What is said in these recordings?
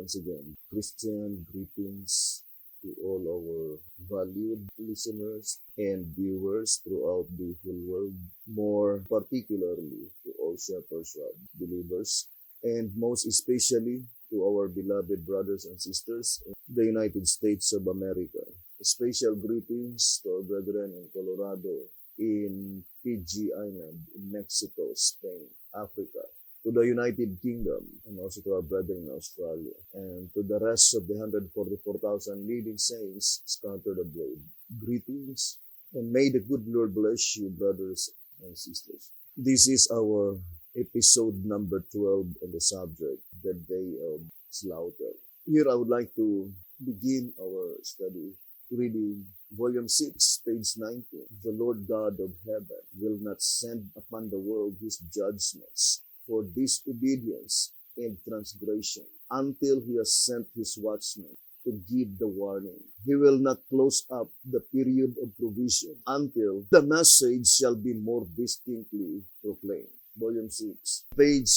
once again, Christian greetings to all our valued listeners and viewers throughout the whole world, more particularly to all Shepherd's Rod believers, and most especially to our beloved brothers and sisters in the United States of America. Special greetings to our brethren in Colorado, in Fiji Island, in Mexico, Spain, Africa, to the United Kingdom, and also to our brethren in Australia, and to the rest of the 144,000 living saints scattered abroad. Greetings, and may the good Lord bless you, brothers and sisters. This is our episode number 12 on the subject, the Day of Slaughter. Here I would like to begin our study reading Volume 6, page 19. The Lord God of heaven will not send upon the world his judgments for disobedience and transgression until he has sent his watchmen to give the warning. He will not close up the period of provision until the message shall be more distinctly proclaimed. Volume 6, page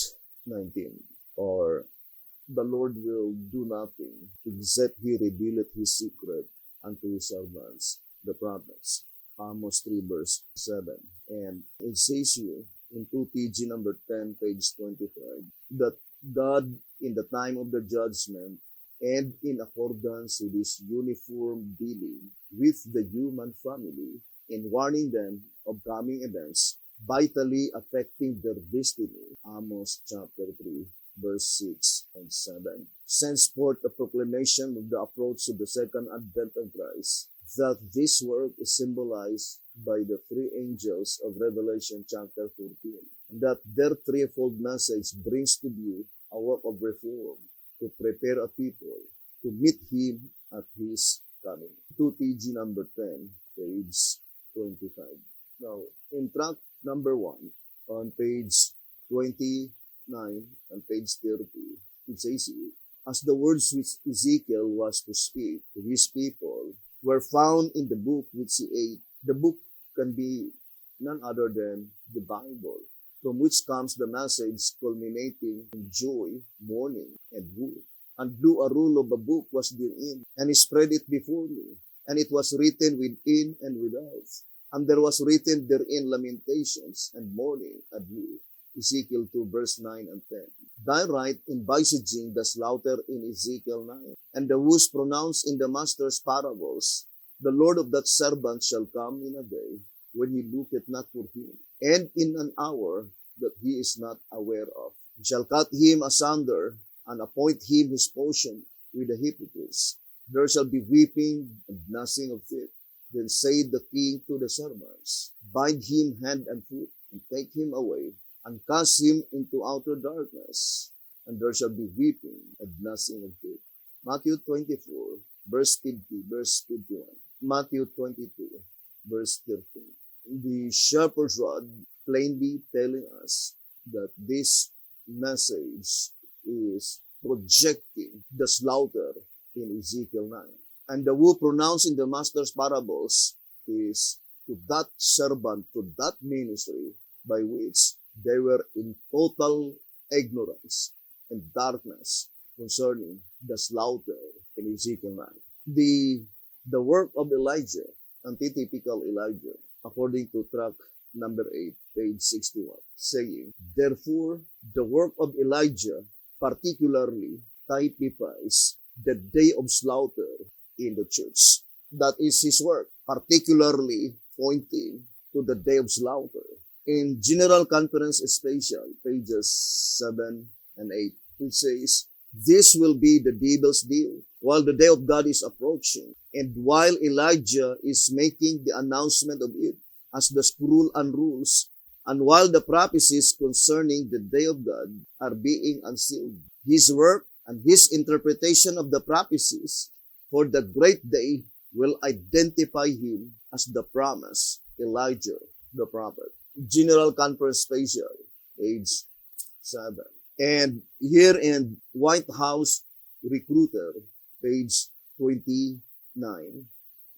19. Or, the Lord will do nothing except he revealeth his secret unto his servants, the prophets. Amos 3 verse 7. And it says here, in 2TG number 10, page 25, that God, in the time of the judgment, and in accordance with his uniform dealing with the human family, in warning them of coming events vitally affecting their destiny, Amos chapter 3, verse 6 and 7, sends forth a proclamation of the approach of the second advent of Christ, that this work is symbolized by the three angels of Revelation chapter 14, and that their threefold message brings to view a work of reform to prepare a people to meet him at his coming. 2TG number 10, page 25. Now, in track number 1, on page 29 and page 30, it says here, as the words which Ezekiel was to speak to his people were found in the book which he ate. The book can be none other than the Bible, from which comes the message culminating in joy, mourning, and woe. And blew a roll of a book was therein, and he spread it before me, and it was written within and without. And there was written therein lamentations and mourning and woe. Ezekiel 2 verse 9 and 10. Thy right in visaging the slaughter in Ezekiel 9, and the woes pronounced in the master's parables. The Lord of that servant shall come in a day when he looketh not for him, and in an hour that he is not aware of. He shall cut him asunder, and appoint him his portion with the hypocrites. There shall be weeping and gnashing of teeth. Then said the king to the servants, bind him hand and foot, and take him away, and cast him into outer darkness, and there shall be weeping and gnashing of teeth. Matthew 24, verse 50, verse 51. Matthew 22, verse 13. The Shepherd's Rod plainly telling us that this message is projecting the slaughter in Ezekiel 9. And the woe pronounced in the master's parables is to that servant, to that ministry by which they were in total ignorance and darkness concerning the slaughter in Ezekiel 9. The work of Elijah, antitypical Elijah, according to track number 8, page 61, saying, therefore, the work of Elijah particularly typifies the day of slaughter in the church. That is his work, particularly pointing to the day of slaughter. In General Conference Special, pages 7 and 8, it says, this will be the devil's deal while the day of God is approaching, and while Elijah is making the announcement of it as the scroll unrolls, and while the prophecies concerning the day of God are being unsealed. His work and his interpretation of the prophecies for the great day will identify him as the promised Elijah the prophet. General Conference Special, page 7. And here in White House Recruiter, page 29.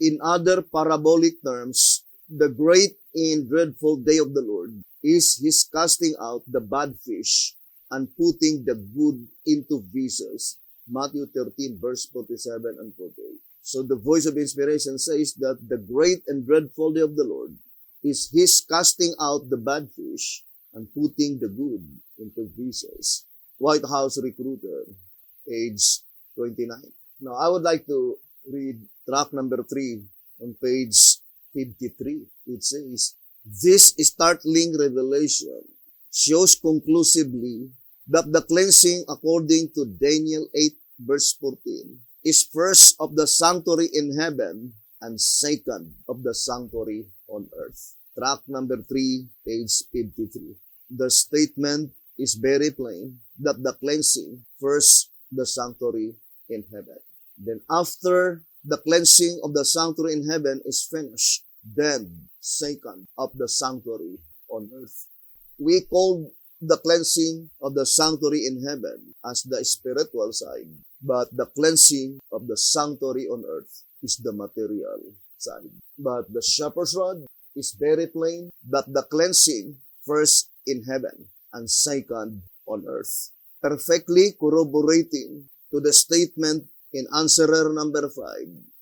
In other parabolic terms, the great and dreadful day of the Lord is his casting out the bad fish and putting the good into vessels, Matthew 13, verse 47 and 48. So the voice of inspiration says that the great and dreadful day of the Lord is His casting out the bad fish and putting the good into vessels. White House Recruiter, page 29. Now, I would like to read track number 3 on page 53. It says, this startling revelation shows conclusively that the cleansing according to Daniel 8 verse 14 is first of the sanctuary in heaven and second of the sanctuary on earth. Track number 3, page 53. The statement is very plain that the cleansing first the sanctuary in heaven. Then after the cleansing of the sanctuary in heaven is finished, then second of the sanctuary on earth. We call the cleansing of the sanctuary in heaven as the spiritual side, but the cleansing of the sanctuary on earth is the material side. But the shepherd's rod is very plain that the cleansing first in heaven and second on earth, perfectly corroborating to the statement in answerer number 5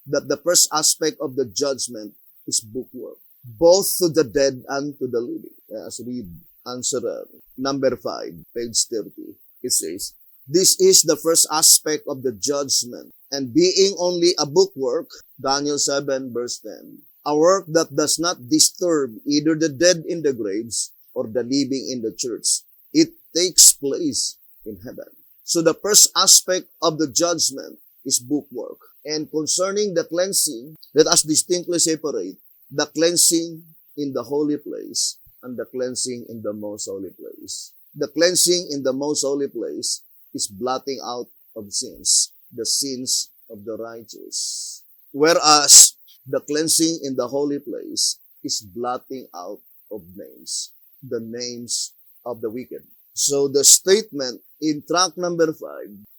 that the first aspect of the judgment is bookwork, both to the dead and to the living. As read answerer number 5, page 30. It says, this is the first aspect of the judgment, and being only a bookwork, Daniel 7 verse 10, a work that does not disturb either the dead in the graves or the living in the church. It takes place in heaven. So the first aspect of the judgment is bookwork. And concerning the cleansing, let us distinctly separate the cleansing in the holy place and the cleansing in the most holy place. The cleansing in the most holy place is blotting out of sins, the sins of the righteous. Whereas the cleansing in the holy place is blotting out of names, the names of the wicked. So the statement in track number 5,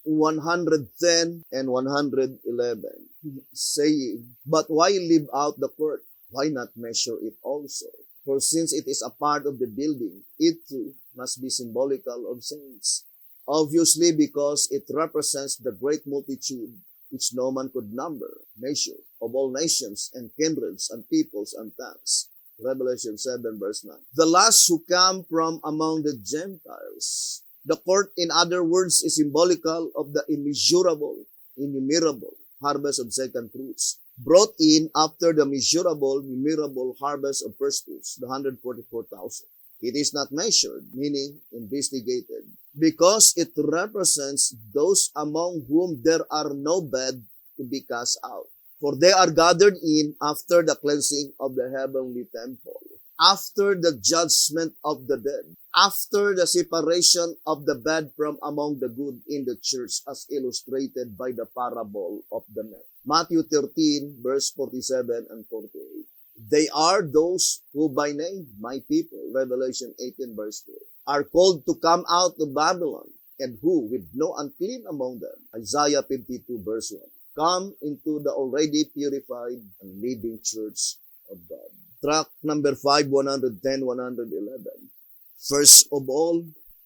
110 and 111, saying, but why leave out the court? Why not measure it also? For since it is a part of the building, it too must be symbolical of saints. Obviously, because it represents the great multitude which no man could number, measure, of all nations and kindreds and peoples and tongues. Revelation 7 verse 9. The last who come from among the Gentiles. The court, in other words, is symbolical of the immeasurable, innumerable harvest of second fruits, brought in after the measurable, numerable harvest of first fruits, the 144,000. It is not measured, meaning investigated, because it represents those among whom there are no bed to be cast out. For they are gathered in after the cleansing of the heavenly temple, after the judgment of the dead, after the separation of the bad from among the good in the church, as illustrated by the parable of the net. Matthew 13, verse 47 and 48. They are those who by name, my people, Revelation 18, verse 4, are called to come out of Babylon, and who, with no unclean among them, Isaiah 52, verse 1, come into the already purified and living church of God. Track number 5, 110, 111. First of all,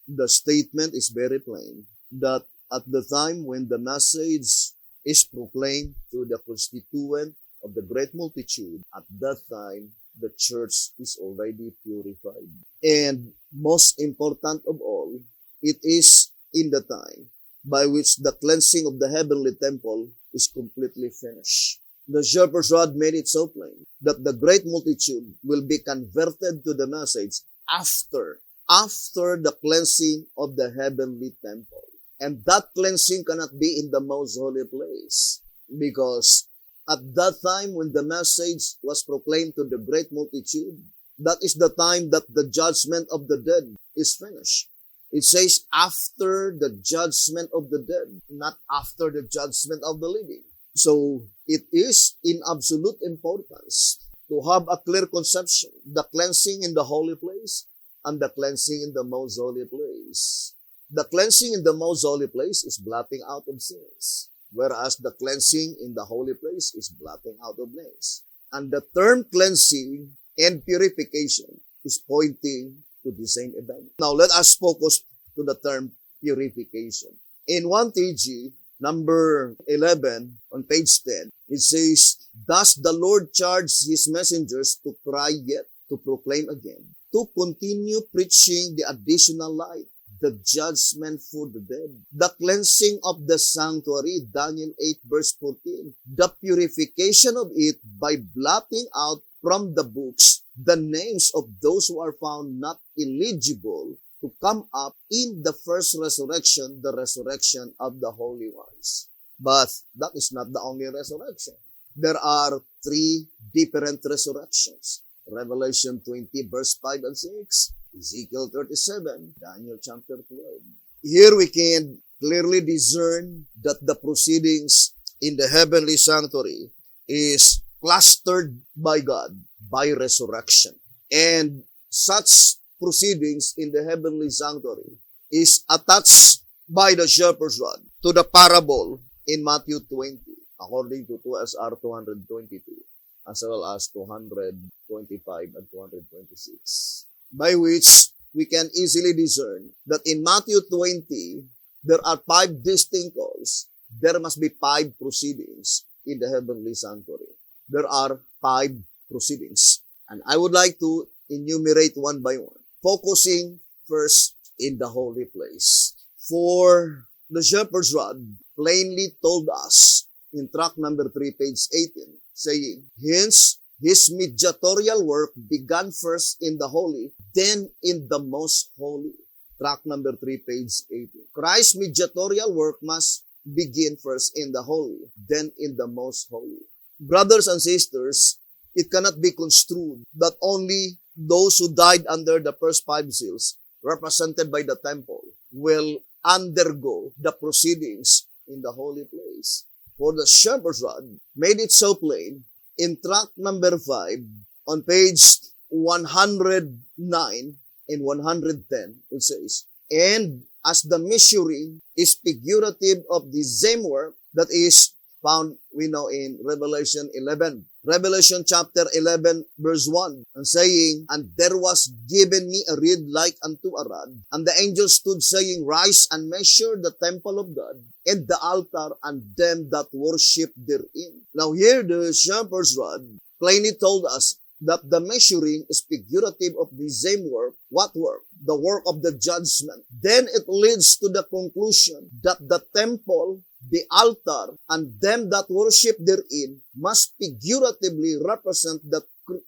the statement is very plain that at the time when the message is proclaimed to the constituent of the great multitude, at that time, the church is already purified. And most important of all, it is in the time by which the cleansing of the heavenly temple is completely finished. The shepherd's rod made it so plain that the great multitude will be converted to the message after the cleansing of the heavenly temple. And that cleansing cannot be in the most holy place, because at that time when the message was proclaimed to the great multitude, that is the time that the judgment of the dead is finished. It says after the judgment of the dead, not after the judgment of the living. So it is in absolute importance to have a clear conception, the cleansing in the holy place and the cleansing in the most holy place. The cleansing in the most holy place is blotting out of sins, whereas the cleansing in the holy place is blotting out of names. And the term cleansing and purification is pointing to the same event. Now let us focus to the term purification. In 1 TG, number 11 on page 10, it says, "Thus the Lord charged his messengers to cry yet, to proclaim again, to continue preaching the additional light, the judgment for the dead, the cleansing of the sanctuary," Daniel 8 verse 14, "the purification of it by blotting out from the books the names of those who are found not eligible to come up in the first resurrection, the resurrection of the holy ones." But that is not the only resurrection. There are three different resurrections. Revelation 20 verse 5 and 6, Ezekiel 37, Daniel chapter 12. Here we can clearly discern that the proceedings in the heavenly sanctuary is clustered by God by resurrection. And such proceedings in the heavenly sanctuary is attached by the shepherd's rod to the parable in Matthew 20, according to 2SR 222, as well as 225 and 226, by which we can easily discern that in Matthew 20, there are 5 distinct calls. There must be 5 proceedings in the heavenly sanctuary. There are 5 proceedings. And I would like to enumerate one by one, focusing first in the holy place. For the shepherd's rod plainly told us in tract number 3, page 18, saying, "Hence, his mediatorial work began first in the holy, then in the most holy." Tract number 3, page 18. Christ's mediatorial work must begin first in the holy, then in the most holy. Brothers and sisters, it cannot be construed that only those who died under the first 5 seals, represented by the temple, will undergo the proceedings in the holy place. For the shepherd's rod made it so plain in tract number 5 on page 109 and 110, it says, "And as the measuring is figurative of the same work that is found, we know, in Revelation 11. Revelation chapter 11 verse 1, and saying, "And there was given me a reed like unto a rod, and the angel stood saying, Rise and measure the temple of God, and the altar, and them that worship therein." Now here the shepherd's rod plainly told us that the measuring is figurative of the same work. What work? The work of the judgment. Then it leads to the conclusion that the temple, the altar, and them that worship therein must figuratively represent the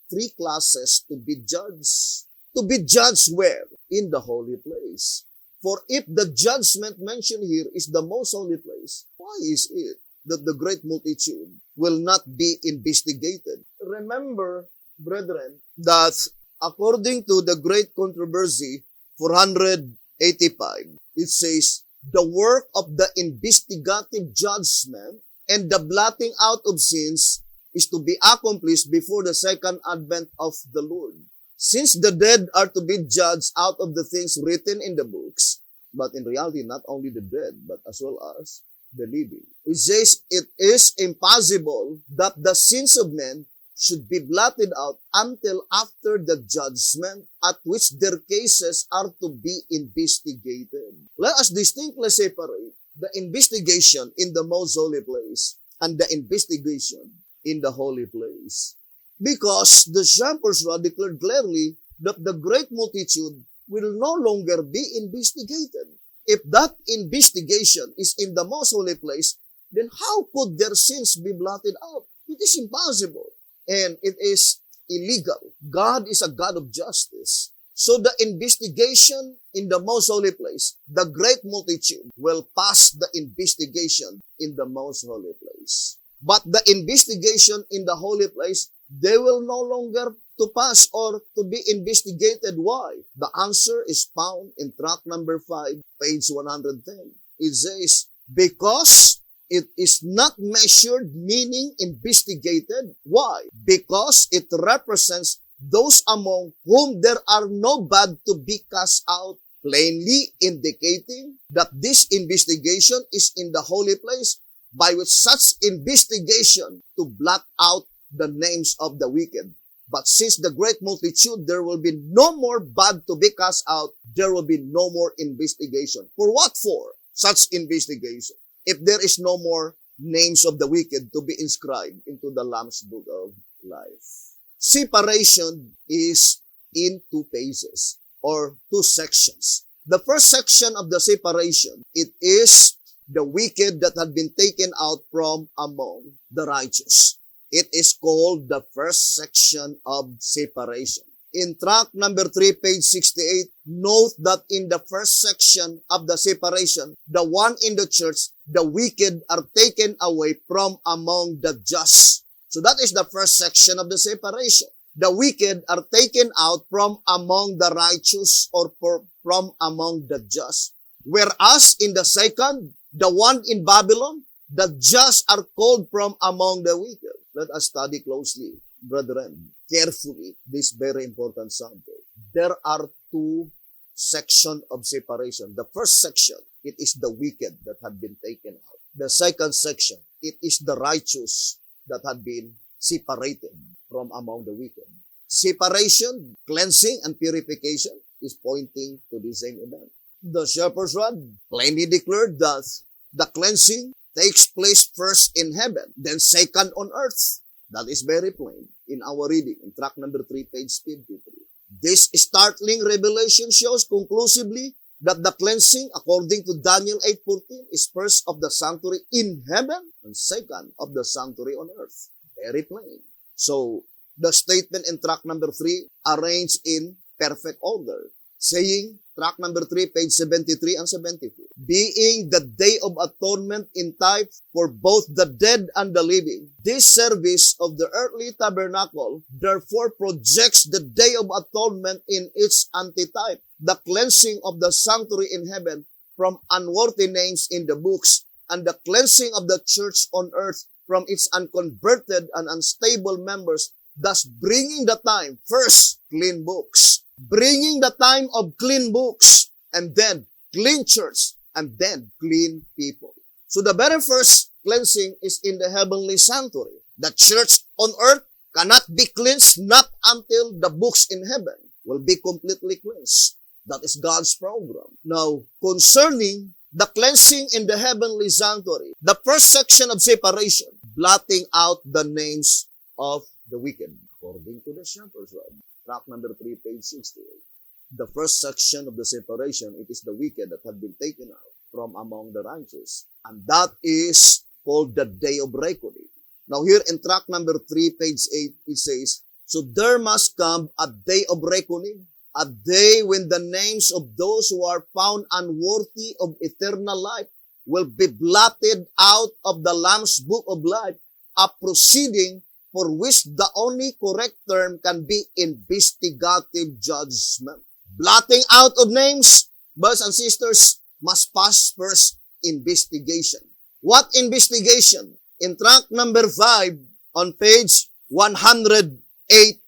3 classes to be judged. To be judged where? In the holy place. For if the judgment mentioned here is the most holy place, why is it that the great multitude will not be investigated? Remember, brethren, that according to the Great Controversy 485, it says, "The work of the investigative judgment and the blotting out of sins is to be accomplished before the second advent of the Lord." Since the dead are to be judged out of the things written in the books, but in reality, not only the dead, but as well as the living, it says, it is impossible that the sins of men should be blotted out until after the judgment at which their cases are to be investigated. Let us distinctly separate the investigation in the most holy place and the investigation in the holy place. Because the shepherd's rod declared clearly that the great multitude will no longer be investigated. If that investigation is in the most holy place, then how could their sins be blotted out? It is impossible. And it is illegal. God is a God of justice. So the investigation in the most holy place, the great multitude will pass the investigation in the most holy place. But the investigation in the holy place, they will no longer to pass or to be investigated. Why? The answer is found in tract number 5, page 110. It says, "Because it is not measured, meaning investigated." Why? Because it represents those among whom there are no bad to be cast out, plainly indicating that this investigation is in the holy place, by which such investigation to blot out the names of the wicked. But since the great multitude, there will be no more bad to be cast out, there will be no more investigation. For what for? Such investigation. if there is no more names of the wicked to be inscribed into the Lamb's Book of Life. Separation is in two phases or two sections. The first section of the separation, it is the wicked that had been taken out from among the righteous. It is called the first section of separation. In tract number 3, page 68, note that in the first section of the separation, the one in the church, the wicked are taken away from among the just. So that is the first section of the separation. The wicked are taken out from among the righteous or from among the just. Whereas in the second, the one in Babylon, the just are called from among the wicked. Let us study closely, brethren, carefully, this very important subject. There are two sections of separation. The first section, it is the wicked that had been taken out. The second section, it is the righteous that had been separated from among the wicked. Separation, cleansing, and purification is pointing to the same event. The shepherd's rod plainly declared that the cleansing takes place first in heaven, then second on earth. That is very plain in our reading in tract number 3, page 53. This startling revelation shows conclusively that the cleansing, according to Daniel 8:14, is first of the sanctuary in heaven and second of the sanctuary on earth. Very plain. So, the statement in tract number 3 arranged in perfect order, saying, tract number 3, page 73 and 74, being the day of atonement in type for both the dead and the living, this service of the earthly tabernacle therefore projects the day of atonement in its antitype, the cleansing of the sanctuary in heaven from unworthy names in the books, and the cleansing of the church on earth from its unconverted and unstable members, thus bringing the time, first, clean books, bringing the time of clean books, and then clean church, and then clean people. So the very first cleansing is in the heavenly sanctuary. The church on earth cannot be cleansed not until the books in heaven will be completely cleansed. That is God's program. Now, concerning the cleansing in the heavenly sanctuary, the first section of separation, blotting out the names of the wicked, according to the shepherd's rod. Tract number 3, page 68. The first section of the separation, it is the wicked that have been taken out from among the righteous. And that is called the day of reckoning. Now here in tract number 3, page 8, it says, so there must come a day of reckoning, a day when the names of those who are found unworthy of eternal life will be blotted out of the Lamb's Book of Life, a proceeding for which the only correct term can be investigative judgment. Blotting out of names, brothers and sisters, must pass first investigation. What investigation? In tract number 5, on page 108,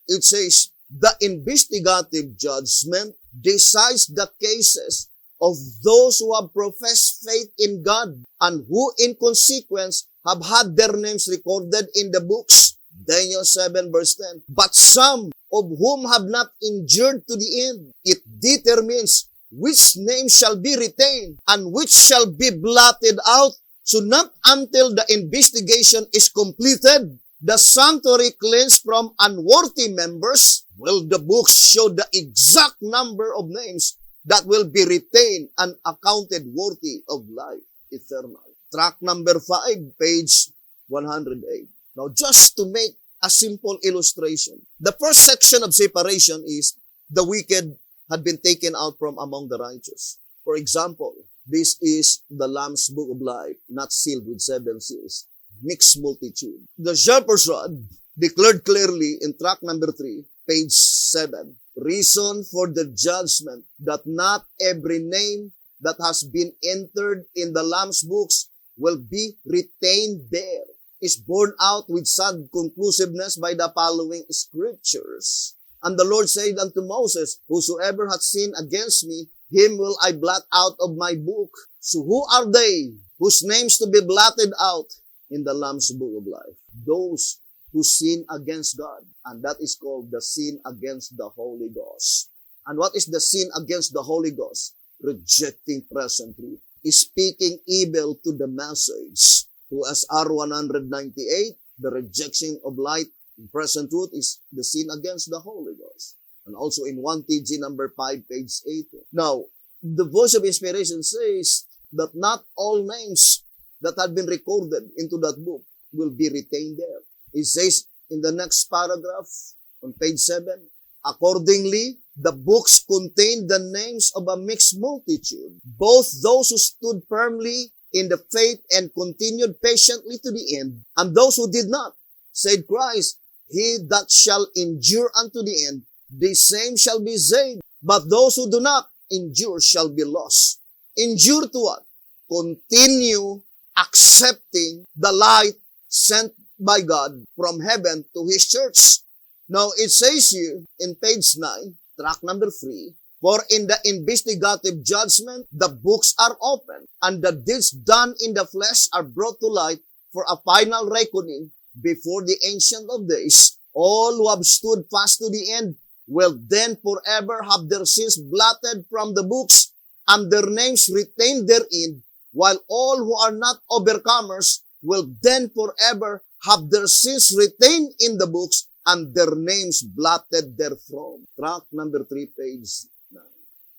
it says, the investigative judgment decides the cases of those who have professed faith in God and who in consequence have had their names recorded in the books. Daniel 7 verse 10. But some of whom have not endured to the end, it determines which name shall be retained and which shall be blotted out. So not until the investigation is completed, the sanctuary cleansed from unworthy members, will the books show the exact number of names that will be retained and accounted worthy of life eternal. Tract number 5, page 108. Now, just to make a simple illustration, the first section of separation is the wicked had been taken out from among the righteous. For example, this is the Lamb's Book of Life, not sealed with 7 seals, mixed multitude. The shepherd's rod declared clearly in tract number 3, page 7, reason for the judgment that not every name that has been entered in the Lamb's books will be retained there, is borne out with sad conclusiveness by the following scriptures. And the Lord said unto Moses, whosoever hath sinned against me, him will I blot out of my book. So who are they whose names to be blotted out in the Lamb's Book of Life? Those who sin against God. And that is called the sin against the Holy Ghost. And what is the sin against the Holy Ghost? Rejecting present truth. speaking evil to the message. To SR 198, the rejection of light in present truth is the sin against the Holy Ghost. And also in 1TG number 5, page 80. Now, the voice of inspiration says that not all names that had been recorded into that book will be retained there. It says in the next paragraph on page 7, accordingly, the books contain the names of a mixed multitude, both those who stood firmly in the faith and continued patiently to the end, and those who did not. Said Christ, he that shall endure unto the end, the same shall be saved. But those who do not endure shall be lost. Endure to what? Continue accepting the light sent by God from heaven to His church. Now, it says here in page 9, track number 3, for in the investigative judgment, the books are opened, and the deeds done in the flesh are brought to light for a final reckoning before the Ancient of Days. All who have stood fast to the end will then forever have their sins blotted from the books and their names retained therein, while all who are not overcomers will then forever have their sins retained in the books and their names blotted therefrom. Track number 3, page 9.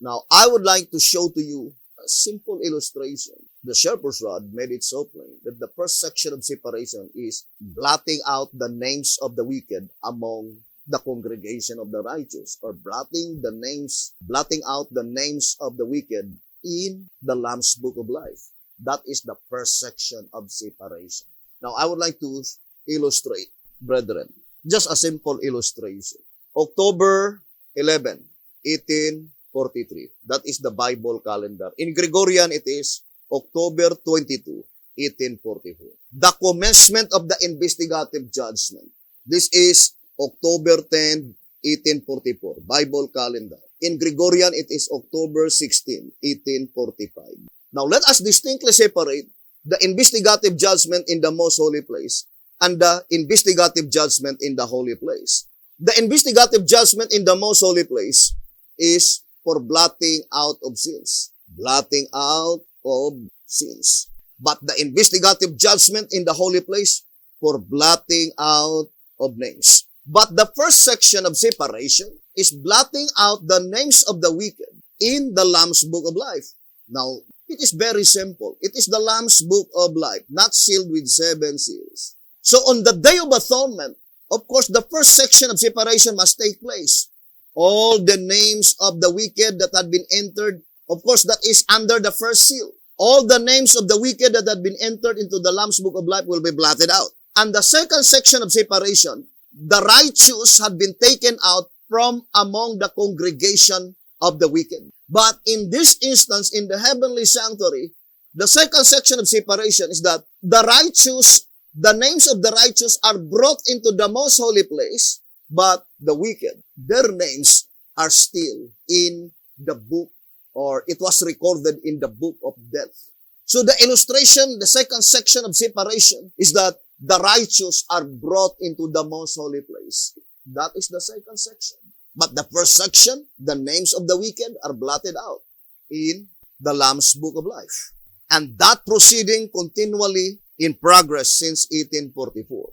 Now, I would like to show to you a simple illustration. The shepherd's rod made it so plain that the first section of separation is blotting out the names of the wicked among the congregation of the righteous, or blotting out the names of the wicked in the Lamb's Book of Life. That is the first section of separation. Now, I would like to illustrate, brethren, just a simple illustration. October 11, 1843. That is the Bible calendar. In Gregorian, it is October 22, 1844. The commencement of the investigative judgment. This is October 10, 1844. Bible calendar. In Gregorian, it is October 16, 1845. Now, let us distinctly separate the investigative judgment in the most holy place and the investigative judgment in the holy place. The investigative judgment in the most holy place is for blotting out of sins. Blotting out of sins. But the investigative judgment in the holy place for blotting out of names. But the first section of separation is blotting out the names of the wicked in the Lamb's Book of Life. Now, it is very simple. It is the Lamb's Book of Life, not sealed with 7 seals. So on the Day of Atonement, of course, the first section of separation must take place. All the names of the wicked that had been entered, of course, that is under the first seal. All the names of the wicked that had been entered into the Lamb's Book of Life will be blotted out. And the second section of separation, the righteous had been taken out from among the congregation of the wicked. But in this instance, in the heavenly sanctuary, the second section of separation is that the righteous, the names of the righteous are brought into the most holy place, but the wicked, their names are still in the book, or it was recorded in the book of death. So the illustration, the second section of separation is that the righteous are brought into the most holy place. That is the second section. But the first section, the names of the wicked are blotted out in the Lamb's Book of Life. And that proceeding continually in progress since 1844.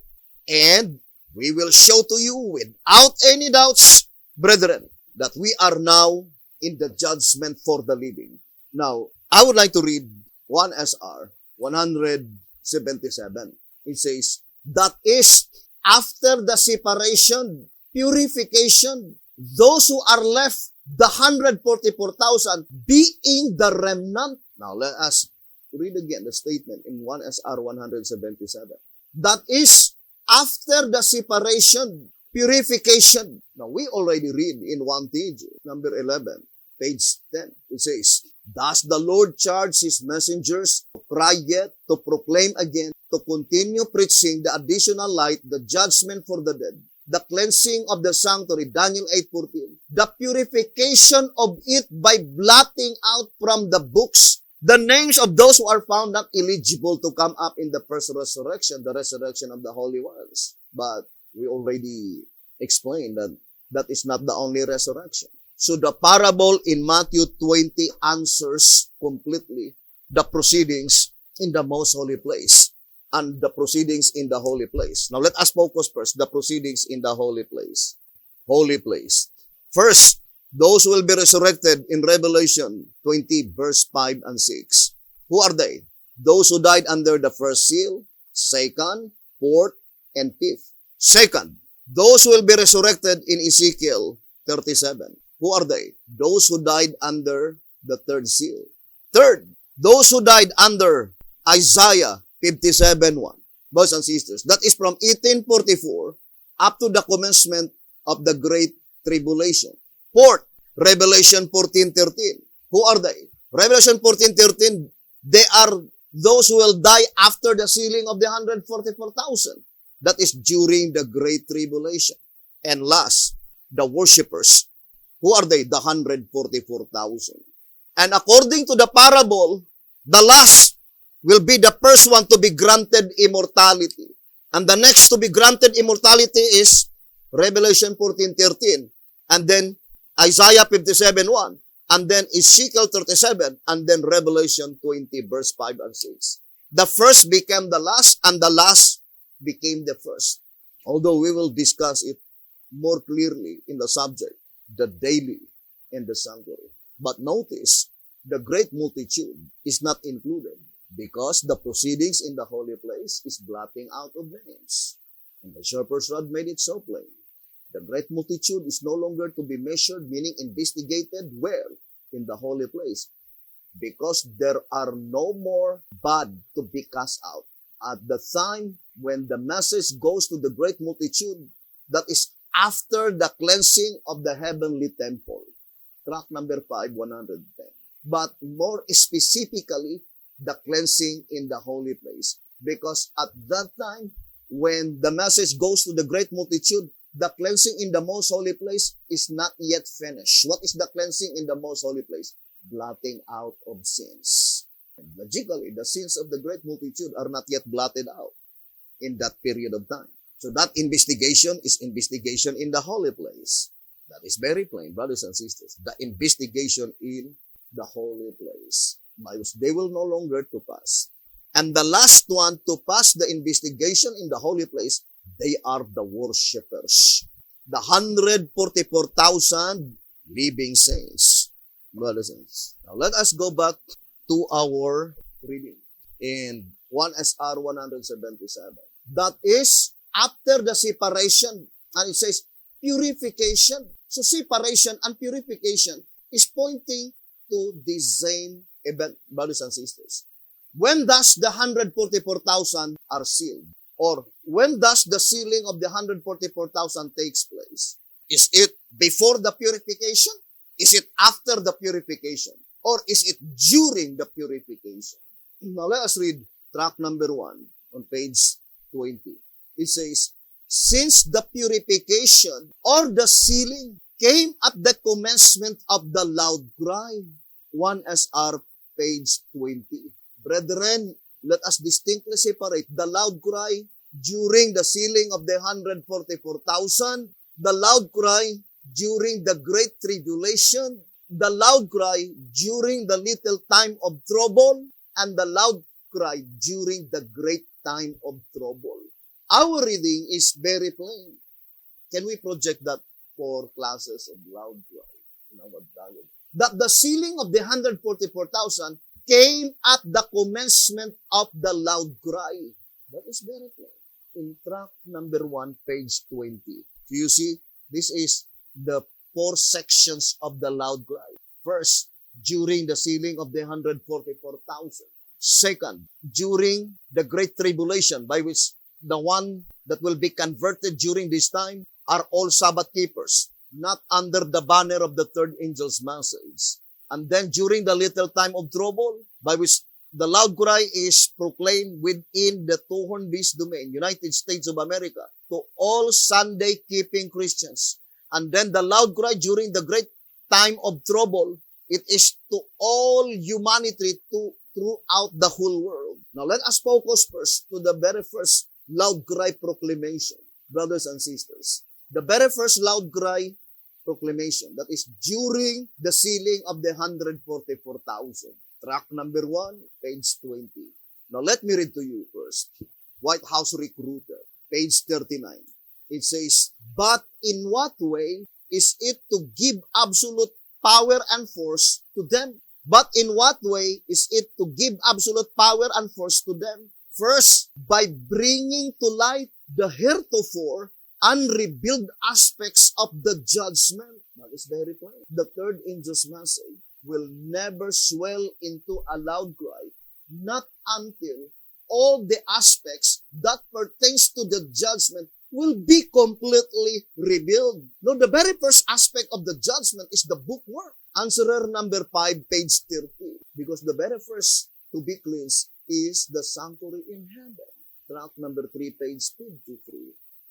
And we will show to you without any doubts, brethren, that we are now in the judgment for the living. Now, I would like to read 1 SR 177. It says, that is, after the separation, purification, those who are left, the 144,000, being the remnant. Now, let us read again the statement in 1 SR 177. That is, after the separation, purification. Now, we already read in 1TG, number 11, page 10. It says, thus the Lord charged His messengers to cry yet, to proclaim again, to continue preaching the additional light, the judgment for the dead, the cleansing of the sanctuary, Daniel 8:14, the purification of it by blotting out from the books the names of those who are found not eligible to come up in the first resurrection, the resurrection of the holy ones. But we already explained that that is not the only resurrection. So the parable in Matthew 20 answers completely the proceedings in the most holy place and the proceedings in the holy place. Now let us focus first, the proceedings in the holy place. Holy place. First, those who will be resurrected in Revelation 20 verse 5 and 6. Who are they? Those who died under the first seal, second, fourth, and fifth. Second, those who will be resurrected in Ezekiel 37. Who are they? Those who died under the third seal. Third, those who died under Isaiah 57:1. Brothers and sisters, that is from 1844 up to the commencement of the Great Tribulation. Fourth, Revelation 14:13. Who are they? Revelation 14:13, they are those who will die after the sealing of the 144,000. That is during the Great Tribulation. And last, the worshippers. Who are they? The 144,000. And according to the parable, the last will be the first one to be granted immortality. And the next to be granted immortality is Revelation 14:13. And then Isaiah 57:1. And then Ezekiel 37. And then Revelation 20 verse 5 and 6. The first became the last, and the last became the first. Although we will discuss it more clearly in the subject, the daily and the sanctuary. But notice, the great multitude is not included because the proceedings in the holy place is blotting out of names. And the shepherd's rod made it so plain. The great multitude is no longer to be measured, meaning investigated, where? In the holy place. Because there are no more bad to be cast out. At the time when the message goes to the great multitude, that is after the cleansing of the heavenly temple. Track number 5, 110. But more specifically, the cleansing in the holy place. Because at that time, when the message goes to the great multitude, the cleansing in the most holy place is not yet finished. What is the cleansing in the most holy place? Blotting out of sins. And logically, the sins of the great multitude are not yet blotted out in that period of time. So that investigation is investigation in the holy place. That is very plain, brothers and sisters. The investigation in the holy place. They will no longer to pass. And the last one to pass the investigation in the holy place, they are the worshippers. The 144,000 living saints. Brothers and sisters. Now let us go back to our reading in 1 SR 177. That is after the separation, and it says purification. So separation and purification is pointing to the same event, brothers and sisters. When does the 144,000 are sealed? Or when does the sealing of the 144,000 takes place? Is it before the purification? Is it after the purification? Or is it during the purification? Now let us read track number 1 on page 20. It says, since the purification or the sealing came at the commencement of the loud cry, 1 SR page 20. Brethren, let us distinctly separate the loud cry during the sealing of the 144,000, the loud cry during the Great Tribulation, the loud cry during the little time of trouble, and the loud cry during the great time of trouble. Our reading is very plain. Can we project that 4 classes of loud cry in our dialogue? That the sealing of the 144,000 came at the commencement of the loud cry. That is very plain. In track number 1, page 20. You see, this is the 4 sections of the loud cry. First, during the sealing of the 144,000. Second, during the Great Tribulation, by which the one that will be converted during this time are all Sabbath keepers, not under the banner of the third angel's message. And then during the little time of trouble, by which the loud cry is proclaimed within the two-horned beast domain, United States of America, to all Sunday-keeping Christians. And then the loud cry during the great time of trouble, it is to all humanity throughout the whole world. Now let us focus first to the very first loud cry proclamation, brothers and sisters. The very first loud cry proclamation. That is during the sealing of the 144,000. Track number 1, page 20. Now let me read to you first. White House Recruiter, page 39. It says, but in what way is it to give absolute power and force to them? But in what way is it to give absolute power and force to them? First, by bringing to light the heretofore unrevealed aspects of the judgment. That is very plain. The third angel's message will never swell into a loud cry, not until all the aspects that pertains to the judgment will be completely revealed. Now, the very first aspect of the judgment is the bookwork. Answerer number 5, page 30. Because the very first to be cleansed is the sanctuary in heaven. Track number 3, page 53.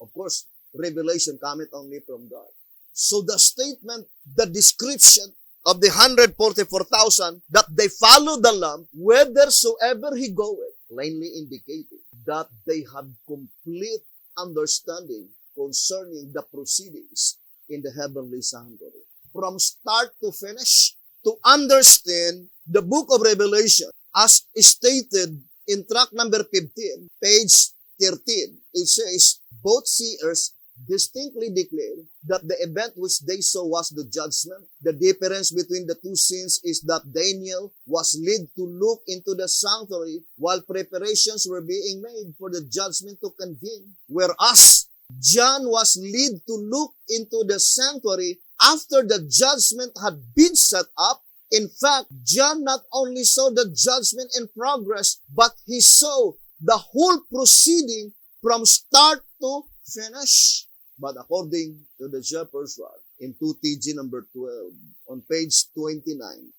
Of course, revelation cometh only from God. So the statement, the description of the 144,000 that they follow the Lamb, whithersoever he goeth, plainly indicating that they have complete understanding concerning the proceedings in the heavenly sanctuary. From start to finish, to understand the book of Revelation, as stated in track number 15, page 13, it says, both seers distinctly declare that the event which they saw was the judgment. The difference between the two scenes is that Daniel was led to look into the sanctuary while preparations were being made for the judgment to convene, whereas John was led to look into the sanctuary after the judgment had been set up. In fact, John not only saw the judgment in progress, but he saw the whole proceeding from start to finish. But according to the Shepherd's Rod, in 2TG number 12, on page 29,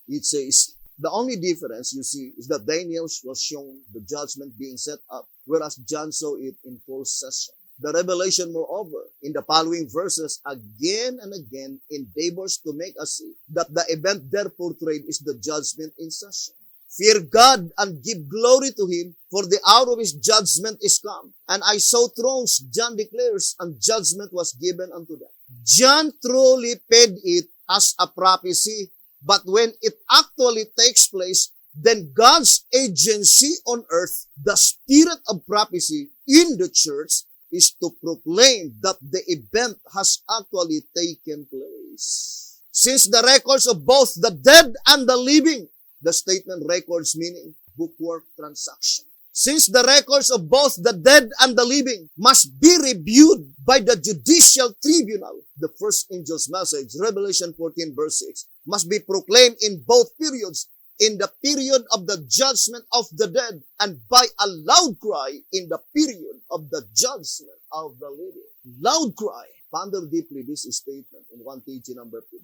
it says, the only difference you see is that Daniel was shown the judgment being set up, whereas John saw it in full session. The revelation, moreover, in the following verses again and again endeavors to make us see that the event there portrayed is the judgment in session. Fear God and give glory to Him, for the hour of His judgment is come. And I saw thrones, John declares, and judgment was given unto them. John truly paid it as a prophecy, but when it actually takes place, then God's agency on earth, the spirit of prophecy in the church, is to proclaim that the event has actually taken place. Since the records of both the dead and the living, the statement records meaning bookwork transaction. Since the records of both the dead and the living must be reviewed by the judicial tribunal, the first angel's message, Revelation 14 verse 6, must be proclaimed in both periods, in the period of the judgment of the dead and by a loud cry in the period of the judgment of the living. Loud cry. Ponder deeply this statement in 1TG number 15,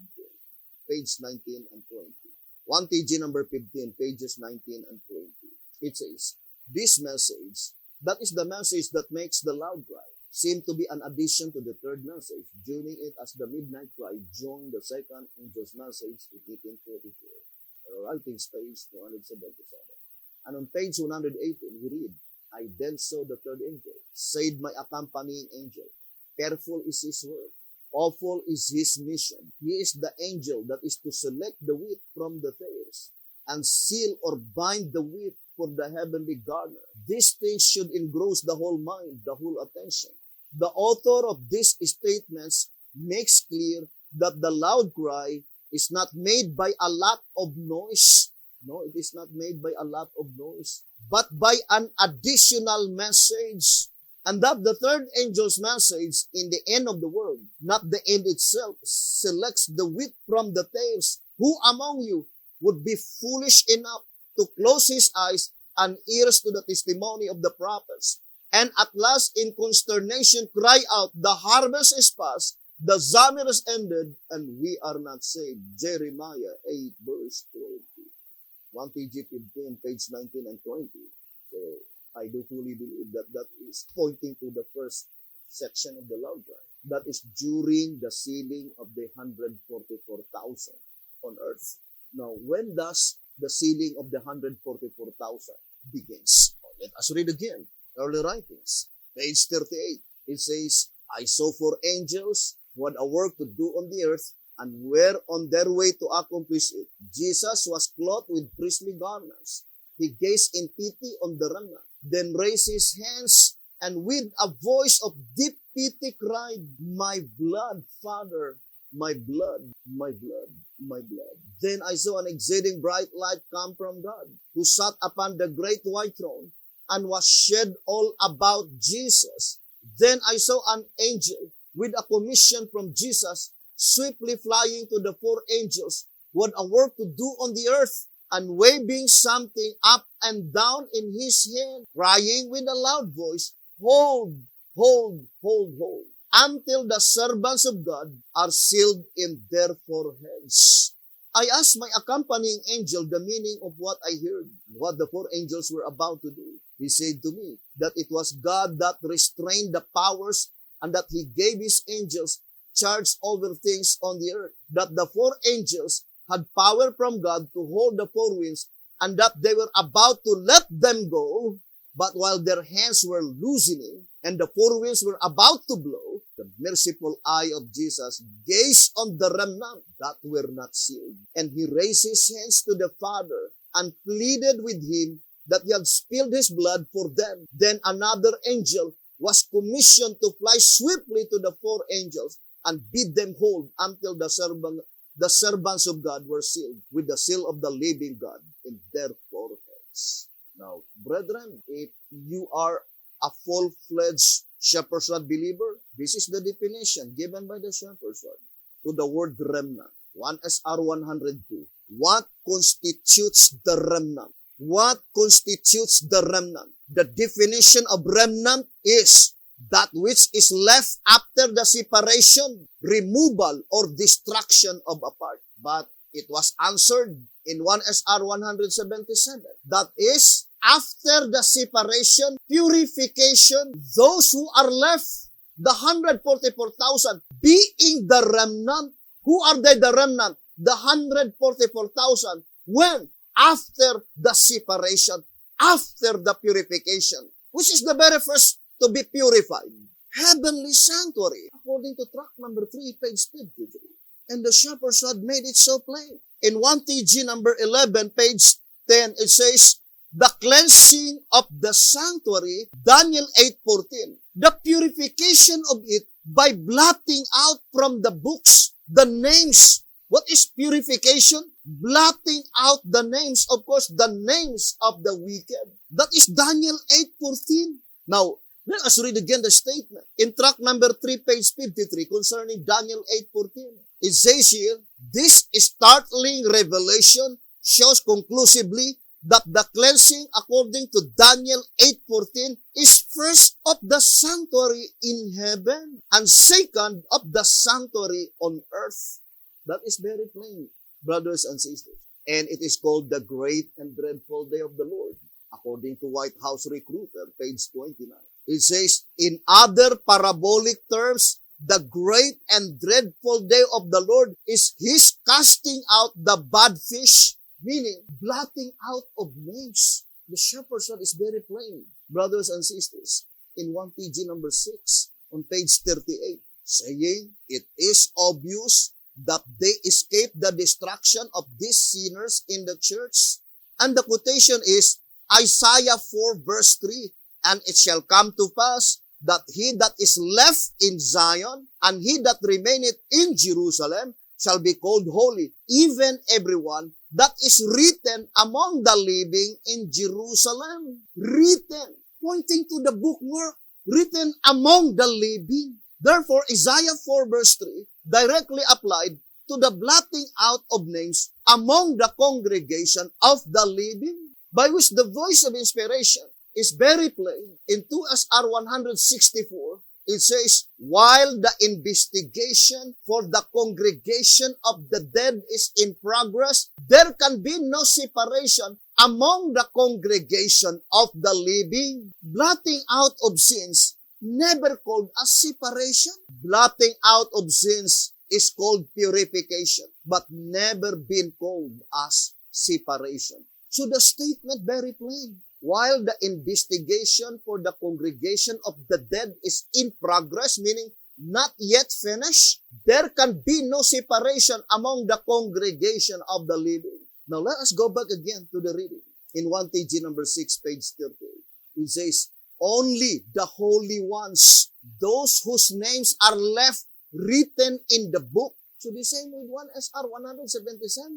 page 19 and 20. 1TG number 15, pages 19 and 20. It says, this message, that is the message that makes the loud cry, seemed to be an addition to the third message, joining it as the midnight cry joined the second angel's message in 1844. Writings page 277. And on page 118, we read, I then saw the third angel, said my accompanying angel, careful is his work, awful is his mission. He is the angel that is to select the wheat from the tares, and seal or bind the wheat for the heavenly garner. These things should engross the whole mind, the whole attention. The author of these statements makes clear that the loud cry is not made by a lot of noise. No, it is not made by a lot of noise, but by an additional message. And that the third angel's message in the end of the world, not the end itself, selects the wheat from the tares. Who among you would be foolish enough to close his eyes and ears to the testimony of the prophets, and at last in consternation cry out, the harvest is past, the summer is ended, and we are not saved. Jeremiah 8 verse 20. 1TG 15, page 19 and 20. So, I do fully believe that that is pointing to the first section of the loud cry. That is during the sealing of the 144,000 on earth. Now, when does the sealing of the 144,000 begins? Let us read again. Early writings, page 38. It says, I saw 4 angels who had a work to do on the earth, and were on their way to accomplish it. Jesus was clothed with priestly garments. He gazed in pity on the remnant, then raised his hands, and with a voice of deep pity cried, "My blood, Father, my blood, my blood, my blood." Then I saw an exceeding bright light come from God, who sat upon the great white throne, and was shed all about Jesus. Then I saw an angel with a commission from Jesus, swiftly flying to the four angels who had a work to do on the earth, and waving something up and down in his hand, crying with a loud voice, "Hold, hold, hold, hold, until the servants of God are sealed in their foreheads." I asked my accompanying angel the meaning of what I heard, and what the four angels were about to do. He said to me that it was God that restrained the powers, and that he gave his angels charge over things on the earth, that the four angels had power from God to hold the four winds, and that they were about to let them go. But while their hands were loosening and the four winds were about to blow, the merciful eye of Jesus gazed on the remnant that were not sealed. And he raised his hands to the Father and pleaded with him that he had spilled his blood for them. Then another angel was commissioned to fly swiftly to the four angels and bid them hold until the servants of God were sealed with the seal of the living God in their foreheads. Now, brethren, if you are a full-fledged shepherd's rod believer, this is the definition given by the shepherd's rod to the word remnant. 1 SR 102. What constitutes the remnant? What constitutes the remnant? The definition of remnant is that which is left after the separation, removal, or destruction of a part. But it was answered in 1 SR 177. That is, after the separation, purification, those who are left, the 144,000, being the remnant. Who are they, the remnant? The 144,000. When? After the separation, after the purification, which is the very first to be purified. Heavenly sanctuary, according to tract number 3, page 53. And the shepherd's rod made it so plain. In 1 TG number 11, page 10, it says, the cleansing of the sanctuary, Daniel 8:14. The purification of it by blotting out from the books the names. What is purification? Blotting out the names, of course, the names of the wicked. That is Daniel 8:14. Now, let us read again the statement. In tract number 3, page 53, concerning Daniel 8:14. It says here, this startling revelation shows conclusively that the cleansing according to Daniel 8:14 is first of the sanctuary in heaven and second of the sanctuary on earth. That is very plain, brothers and sisters. And it is called the great and dreadful day of the Lord, according to White House Recruiter, page 29. It says, in other parabolic terms, the great and dreadful day of the Lord is his casting out the bad fish, meaning blotting out of names. The shepherd's rod is very plain, brothers and sisters. In 1 TG number 6, on page 38, saying, it is obvious that they escape the destruction of these sinners in the church. And the quotation is Isaiah 4 verse 3, and it shall come to pass that he that is left in Zion and he that remaineth in Jerusalem shall be called holy, even everyone that is written among the living in Jerusalem. Written, pointing to the bookmark, written among the living. Therefore, Isaiah 4 verse 3 directly applied to the blotting out of names among the congregation of the living, by which the voice of inspiration is very plain. In 2 SR 164, it says, while the investigation for the congregation of the dead is in progress, there can be no separation among the congregation of the living. Blotting out of sins never called as separation. Blotting out of sins is called purification, but never been called as separation. So the statement very plain. While the investigation for the congregation of the dead is in progress, meaning not yet finished, there can be no separation among the congregation of the living. Now let us go back again to the reading. In 1 TG number 6, page 38, it says, only the holy ones, those whose names are left written in the book. So the same with 1SR 177.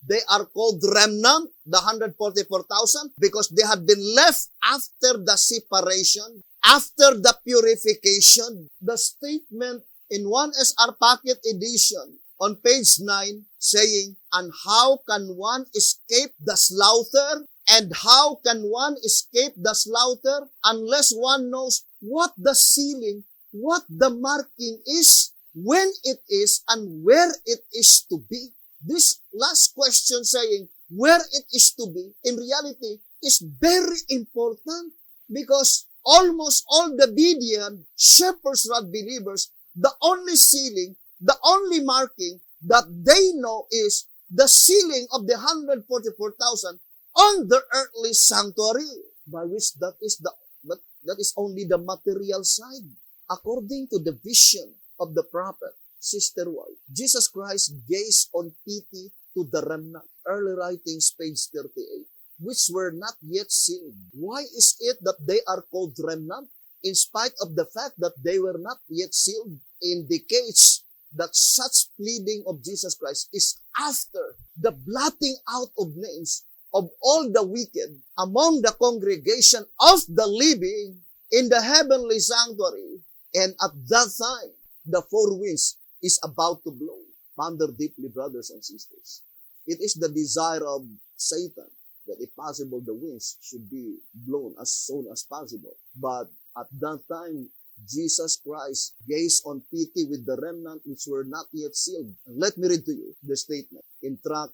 They are called remnant, the 144,000, because they had been left after the separation, after the purification. The statement in 1SR Pocket Edition on page 9 saying, and how can one escape the slaughter? And how can one escape the slaughter unless one knows what the sealing, what the marking is, when it is, and where it is to be? This last question saying where it is to be, in reality, is very important because almost all the Bedean shepherds rod believers, the only sealing, the only marking that they know is the sealing of the 144,000 on the earthly sanctuary, by which that is only the material side. According to the vision of the prophet, Sister White, Jesus Christ gazed on pity to the remnant. Early writings, page 38, which were not yet sealed. Why is it that they are called remnant? In spite of the fact that they were not yet sealed, indicates that such pleading of Jesus Christ is after the blotting out of names of all the wicked among the congregation of the living in the heavenly sanctuary. And at that time, the four winds is about to blow. Ponder deeply, brothers and sisters. It is the desire of Satan that if possible, the winds should be blown as soon as possible. But at that time, Jesus Christ gazed on pity with the remnant which were not yet sealed. And let me read to you the statement in track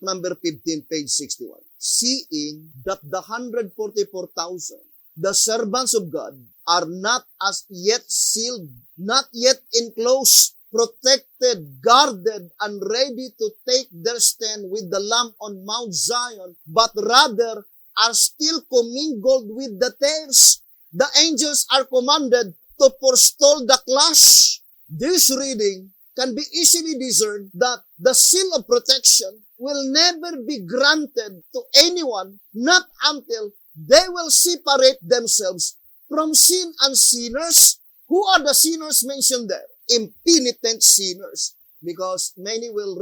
number 15, page 61. Seeing that the 144,000, the servants of God, are not as yet sealed, not yet enclosed, protected, guarded, and ready to take their stand with the Lamb on Mount Zion, but rather are still commingled with the tares. The angels are commanded to forestall the clash. This reading can be easily discerned that the seal of protection will never be granted to anyone, not until they will separate themselves from sin and sinners. Who are the sinners mentioned there? Impenitent sinners. Because many will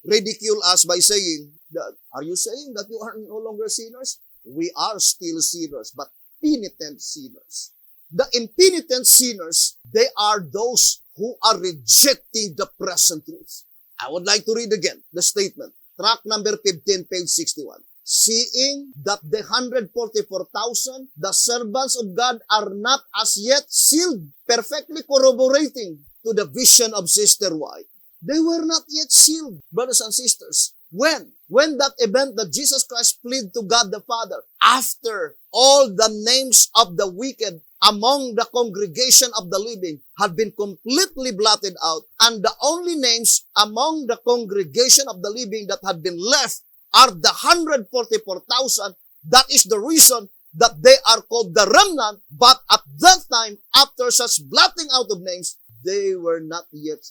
ridicule us by saying that, are you saying that you are no longer sinners? We are still sinners, but penitent sinners. The impenitent sinners, they are those who are rejecting the present truth. I would like to read again the statement. Track number 15, page 61. Seeing that the 144,000, the servants of God, are not as yet sealed, perfectly corroborating to the vision of Sister White. They were not yet sealed, brothers and sisters. When that event that Jesus Christ pleaded to God the Father, after all the names of the wicked among the congregation of the living had been completely blotted out, and the only names among the congregation of the living that had been left are the 144,000. That is the reason that they are called the remnant. But at that time, after such blotting out of names, they were not yet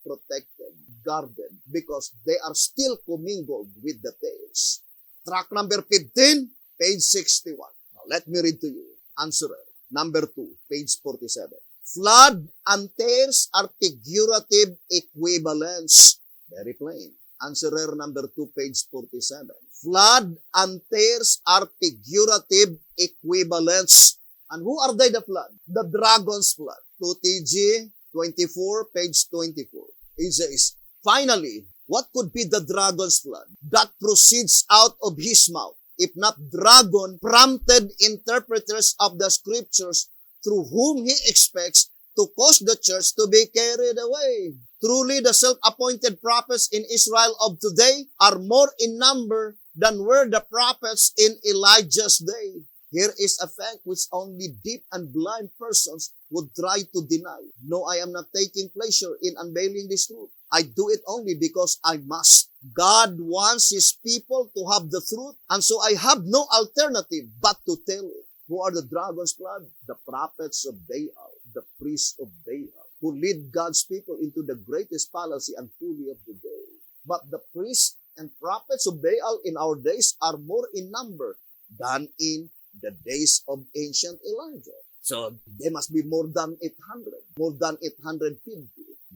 protected, guarded, because they are still commingled with the tails. Track number 15, page 61. Now let me read to you. Answerer, number 2, page 47. Flood and tares are figurative equivalents. Very plain. Answerer number 2, page 47. Flood and tares are figurative equivalents. And who are they, the flood? The dragon's flood. 2TG 24, page 24. It says, finally, what could be the dragon's flood that proceeds out of his mouth, if not dragon prompted interpreters of the scriptures, through whom he expects to cause the church to be carried away? Truly, the self-appointed prophets in Israel of today are more in number than were the prophets in Elijah's day. Here is a fact which only deep and blind persons would try to deny. No, I am not taking pleasure in unveiling this truth. I do it only because I must. God wants His people to have the truth, and so I have no alternative but to tell it. Who are the dragon's blood? The prophets of Baal, the priests of Baal, who lead God's people into the greatest fallacy and folly of the day. But the priests and prophets of Baal in our days are more in number than in the days of ancient Elijah. So they must be more than 800, more than 850.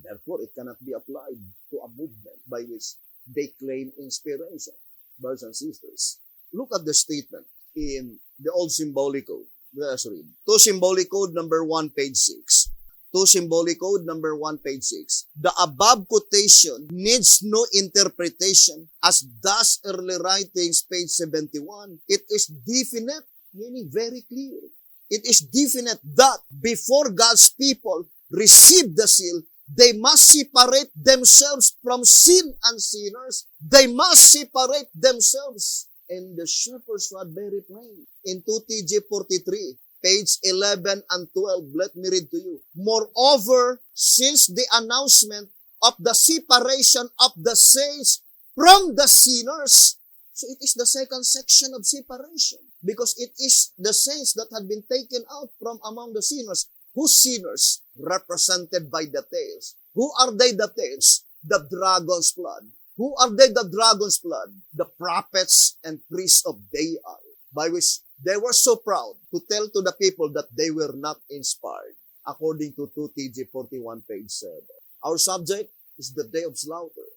Therefore, it cannot be applied to a movement by which they claim inspiration. Brothers and sisters, look at the statement in the Old Symbolic Code. Let us read. To Symbolic Code number 1, page 6. To Symbolic Code number 1, page 6. The above quotation needs no interpretation, as does early writings, page 71. It is definite, meaning very clear. It is definite that before God's people receive the seal, they must separate themselves from sin and sinners. They must separate themselves. And the shepherds were very plain. In 2 TG 43, page 11 and 12, let me read to you. Moreover, since the announcement of the separation of the saints from the sinners, so it is the second section of separation, because it is the saints that had been taken out from among the sinners. Whose sinners? Represented by the tails. Who are they, the tails? The dragon's blood. Who are they, the dragon's blood? The prophets and priests of Baal, by which they were so proud to tell to the people that they were not inspired, according to 2 TG 41, page 7. Our subject is the day of slaughter.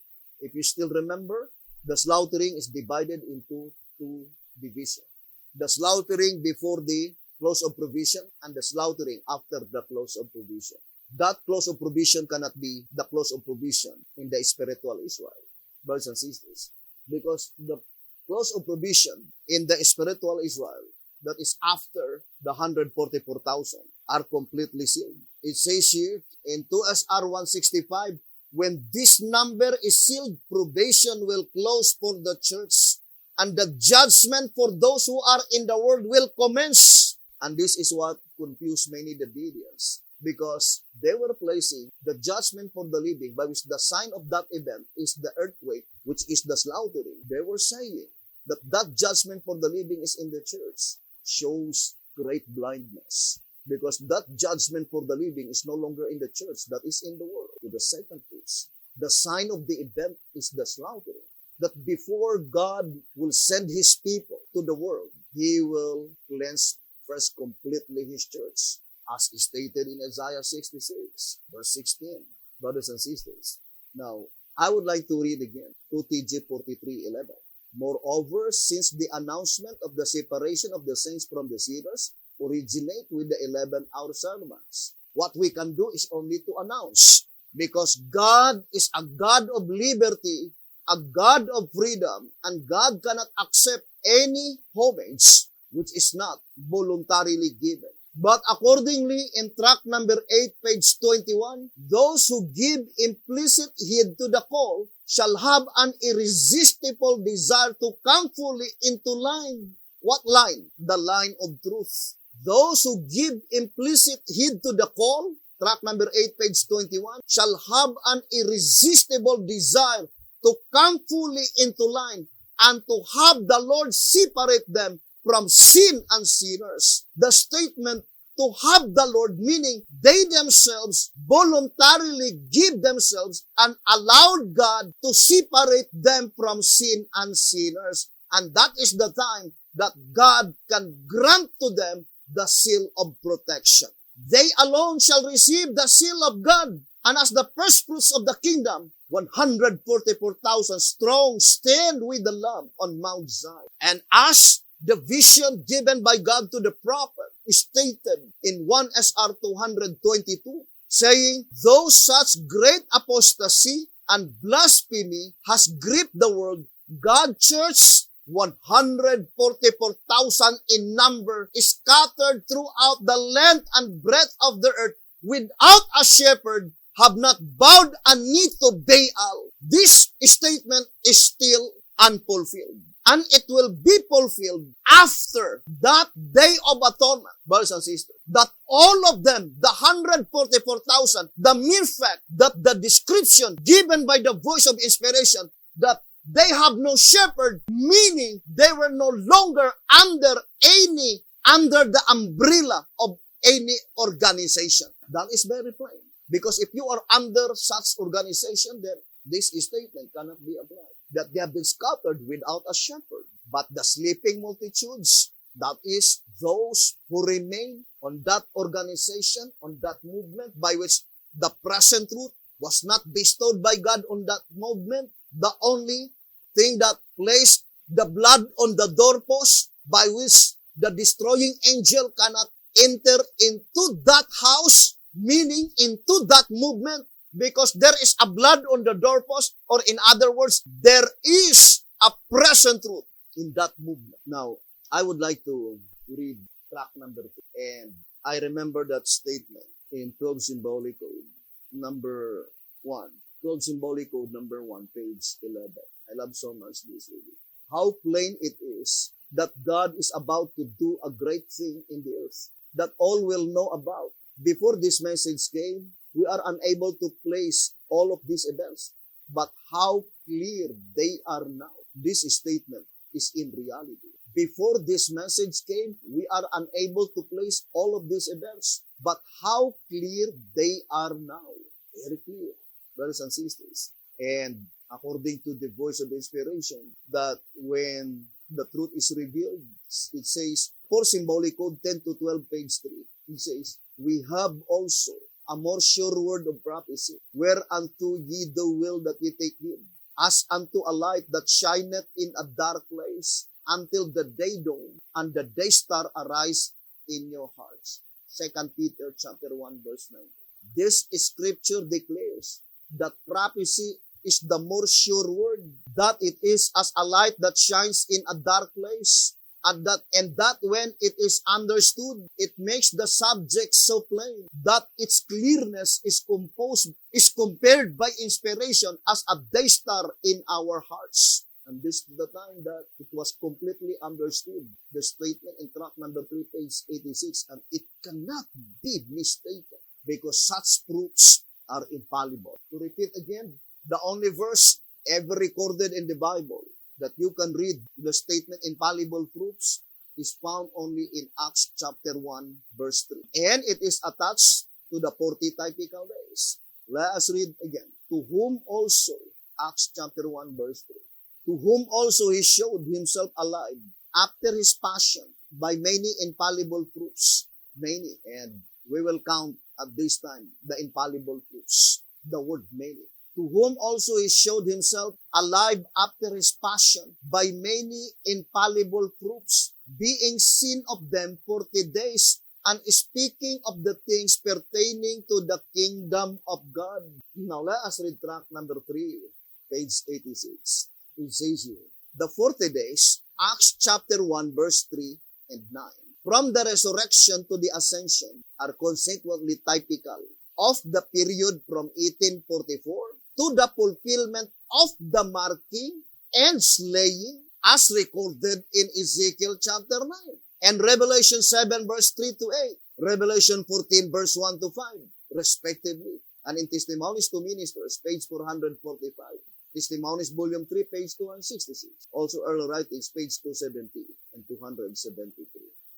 If you still remember, the slaughtering is divided into two divisions. The slaughtering before the close of provision and the slaughtering after the close of provision. That close of provision cannot be the close of provision in the spiritual Israel, brothers and sisters, because the close of provision in the spiritual Israel, that is after the 144,000, are completely sealed. It says here in 2 SR 165, when this number is sealed, probation will close for the church, and the judgment for those who are in the world will commence. And this is what confused many the Bereans, because they were placing the judgment for the living, by which the sign of that event is the earthquake, which is the slaughtering. They were saying that that judgment for the living is in the church. Shows great blindness, because that judgment for the living is no longer in the church, that is in the world. To the second piece, the sign of the event is the slaughtering. That before God will send His people to the world, He will cleanse first completely His church, as is stated in Isaiah 66, verse 16. Brothers and sisters, now, I would like to read again 2 TG 43:11. Moreover, since the announcement of the separation of the saints from the sinners originate with the 11 hour sermons, what we can do is only to announce, because God is a God of liberty, a God of freedom, and God cannot accept any homage which is not voluntarily given. But accordingly, in tract number 8, page 21, those who give implicit heed to the call shall have an irresistible desire to come fully into line. What line? The line of truth. Those who give implicit heed to the call, tract number 8, page 21, shall have an irresistible desire to come fully into line and to have the Lord separate them from sin and sinners. The statement to have the Lord, meaning they themselves voluntarily give themselves and allowed God to separate them from sin and sinners. And that is the time that God can grant to them the seal of protection. They alone shall receive the seal of God. And as the first fruits of the kingdom, 144,000 strong stand with the Lamb on Mount Zion. And as the vision given by God to the prophet is stated in 1 SR 222, saying, though such great apostasy and blasphemy has gripped the world, God's church, 144,000 in number, is scattered throughout the length and breadth of the earth without a shepherd, have not bowed a knee to Baal. This statement is still unfulfilled. And it will be fulfilled after that day of atonement, brothers and sisters. That all of them, the 144,000, the mere fact that the description given by the voice of inspiration, that they have no shepherd, meaning they were no longer under the umbrella of any organization. That is very plain. Because if you are under such organization, then this statement cannot be applied. That they have been scattered without a shepherd. But the sleeping multitudes, that is those who remain on that organization, on that movement by which the present truth was not bestowed by God on that movement. The only thing that placed the blood on the doorpost by which the destroying angel cannot enter into that house, meaning into that movement, because there is a blood on the doorpost, or in other words, there is a present truth in that movement. Now, I would like to read track number 2, and I remember that statement in 12 Symbolic Code number 1. 12 Symbolic Code number 1, page 11. I love so much this reading. How plain it is that God is about to do a great thing in the earth that all will know about. Before this message came, we are unable to place all of these events, but how clear they are now. This statement is in reality. Before this message came, we are unable to place all of these events, but how clear they are now. Very clear, brothers and sisters. And according to the voice of inspiration, that when the truth is revealed, it says, for Symbolic Code 10 to 12, page 3, it says, we have also a more sure word of prophecy, whereunto ye do will that ye take heed, as unto a light that shineth in a dark place, until the day dawn, and the day star arise in your hearts. 2 Peter chapter 1, verse 9. This scripture declares that prophecy is the more sure word, that it is as a light that shines in a dark place, and that when it is understood, it makes the subject so plain that its clearness is compared by inspiration as a day star in our hearts. And this is the time that it was completely understood, the statement in track number 3, page 86, and it cannot be mistaken because such proofs are infallible. To repeat again, the only verse ever recorded in the Bible that you can read the statement infallible proofs is found only in Acts chapter 1, verse 3. And it is attached to the 40 typical days. Let us read again. To whom also, Acts chapter 1, verse 3. To whom also he showed himself alive after his passion by many infallible proofs. Many. And we will count at this time the infallible proofs. The word many. To whom also he showed himself alive after his passion by many infallible proofs, being seen of them 40 days, and speaking of the things pertaining to the kingdom of God. Now let us read track number 3, page 86. It says here, the 40 days, Acts chapter 1, verse 3 and 9. From the resurrection to the ascension are consequently typical of the period from 1844 to the fulfillment of the marking and slaying as recorded in Ezekiel chapter 9 and Revelation 7 verse 3 to 8, Revelation 14 verse 1 to 5, respectively. And in Testimonies to Ministers, page 445, Testimonies volume 3, page 266, also early writings, page 270 and 273.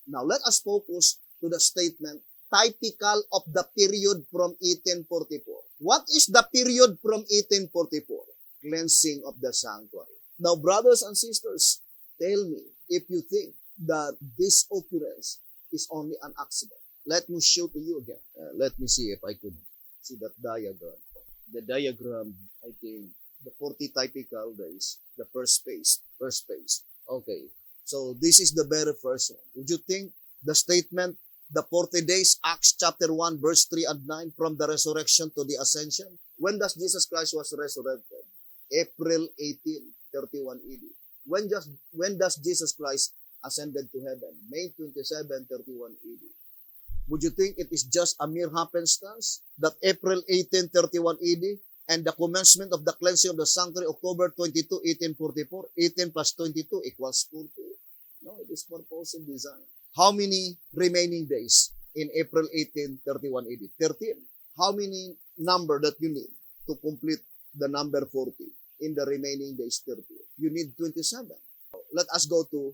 Now let us focus to the statement typical of the period from 1844. What is the period from 1844? Cleansing of the sanctuary. Now, brothers and sisters, tell me if you think that this occurrence is only an accident. Let me show to you again. Let me see if I could see that diagram. The diagram, I think, the 40 typical days, the first page. Okay, so this is the very first one. Would you think the statement, the 40 days, Acts chapter 1, verse 3 and 9, from the resurrection to the ascension? When does Jesus Christ was resurrected? April 18, 31 AD. When does Jesus Christ ascended to heaven? May 27, 31 AD. Would you think it is just a mere happenstance that April 18, 31 AD and the commencement of the cleansing of the sanctuary October 22, 1844, 18 plus 22 equals 40? No, it is purpose and design. How many remaining days in April 18, 31 AD? 13. How many number that you need to complete the number 40 in the remaining days 30? You need 27. Let us go to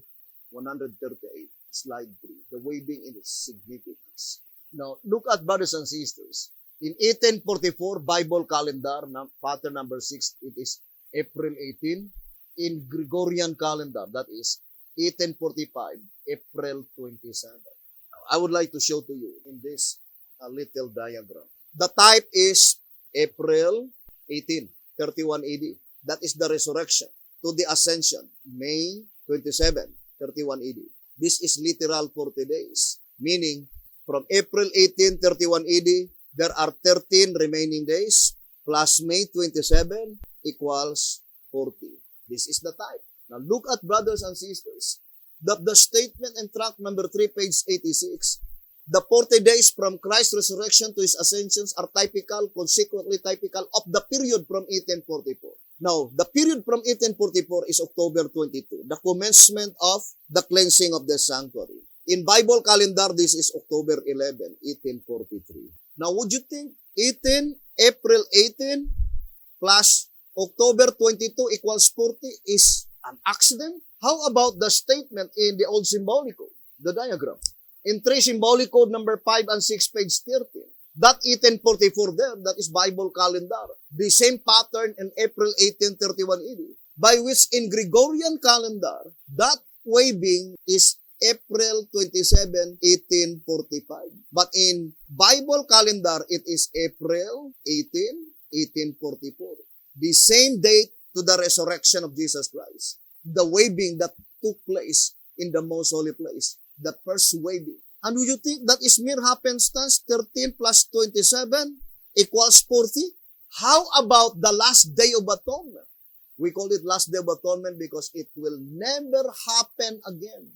138, slide 3, the waving in its significance. Now, look at brothers and sisters. In 1844 Bible calendar, pattern number 6, it is April 18. In Gregorian calendar, that is 1845, April 27. Now, I would like to show to you in this little diagram. The type is April 18, 31 AD. That is the resurrection to the ascension, May 27, 31 AD. This is literal 40 days, meaning from April 18, 31 AD, there are 13 remaining days plus May 27 equals 40. This is the type. Now look at brothers and sisters, that the statement in tract number 3, page 86, the 40 days from Christ's resurrection to his ascensions are typical, consequently typical of the period from 1844. Now, the period from 1844 is October 22, the commencement of the cleansing of the sanctuary. In Bible calendar, this is October 11, 1843. Now, would you think April 18 plus October 22 equals 40 is an accident? How about the statement in the old symbolic code, the diagram? In 3 symbolic code number 5 and 6, page 13. That 1844 there, that is Bible calendar. The same pattern in April 18, 31 AD. By which in Gregorian calendar, that waving is April 27, 1845. But in Bible calendar, it is April 18, 1844. The same date to the resurrection of Jesus Christ. The waving that took place in the most holy place. The first waving. And do you think that is mere happenstance? 13 plus 27 equals 40? How about the last day of atonement? We call it last day of atonement because it will never happen again.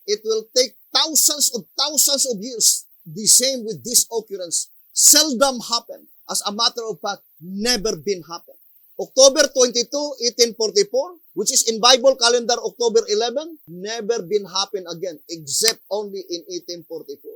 It will take thousands of years. The same with this occurrence. Seldom happen. As a matter of fact, never been happen. October 22, 1844, which is in Bible calendar October 11, never been happen again, except only in 1844.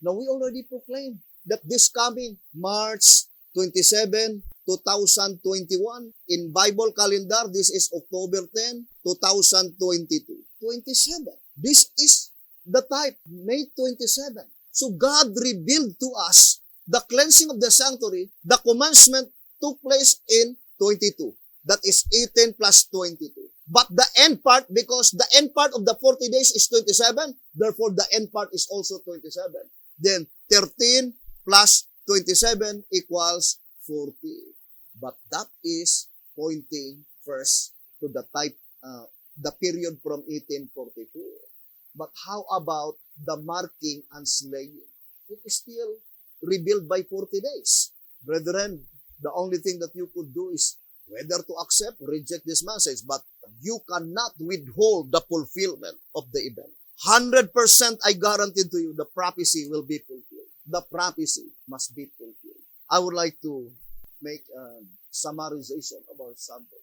Now, we already proclaimed that this coming March 27, 2021, in Bible calendar, this is October 10, 2022. 27. This is the type, May 27. So, God revealed to us the cleansing of the sanctuary. The commencement took place in 22. That is 18 plus 22. But the end part, because the end part of the 40 days is 27, therefore the end part is also 27. Then 13 plus 27 equals 40. But that is pointing first to the type, the period from 1844. But how about the marking and slaying? It is still revealed by 40 days. Brethren, the only thing that you could do is whether to accept, reject this message, but you cannot withhold the fulfillment of the event. 100% I guarantee to you, the prophecy will be fulfilled. The prophecy must be fulfilled. I would like to make a summarization of our subject,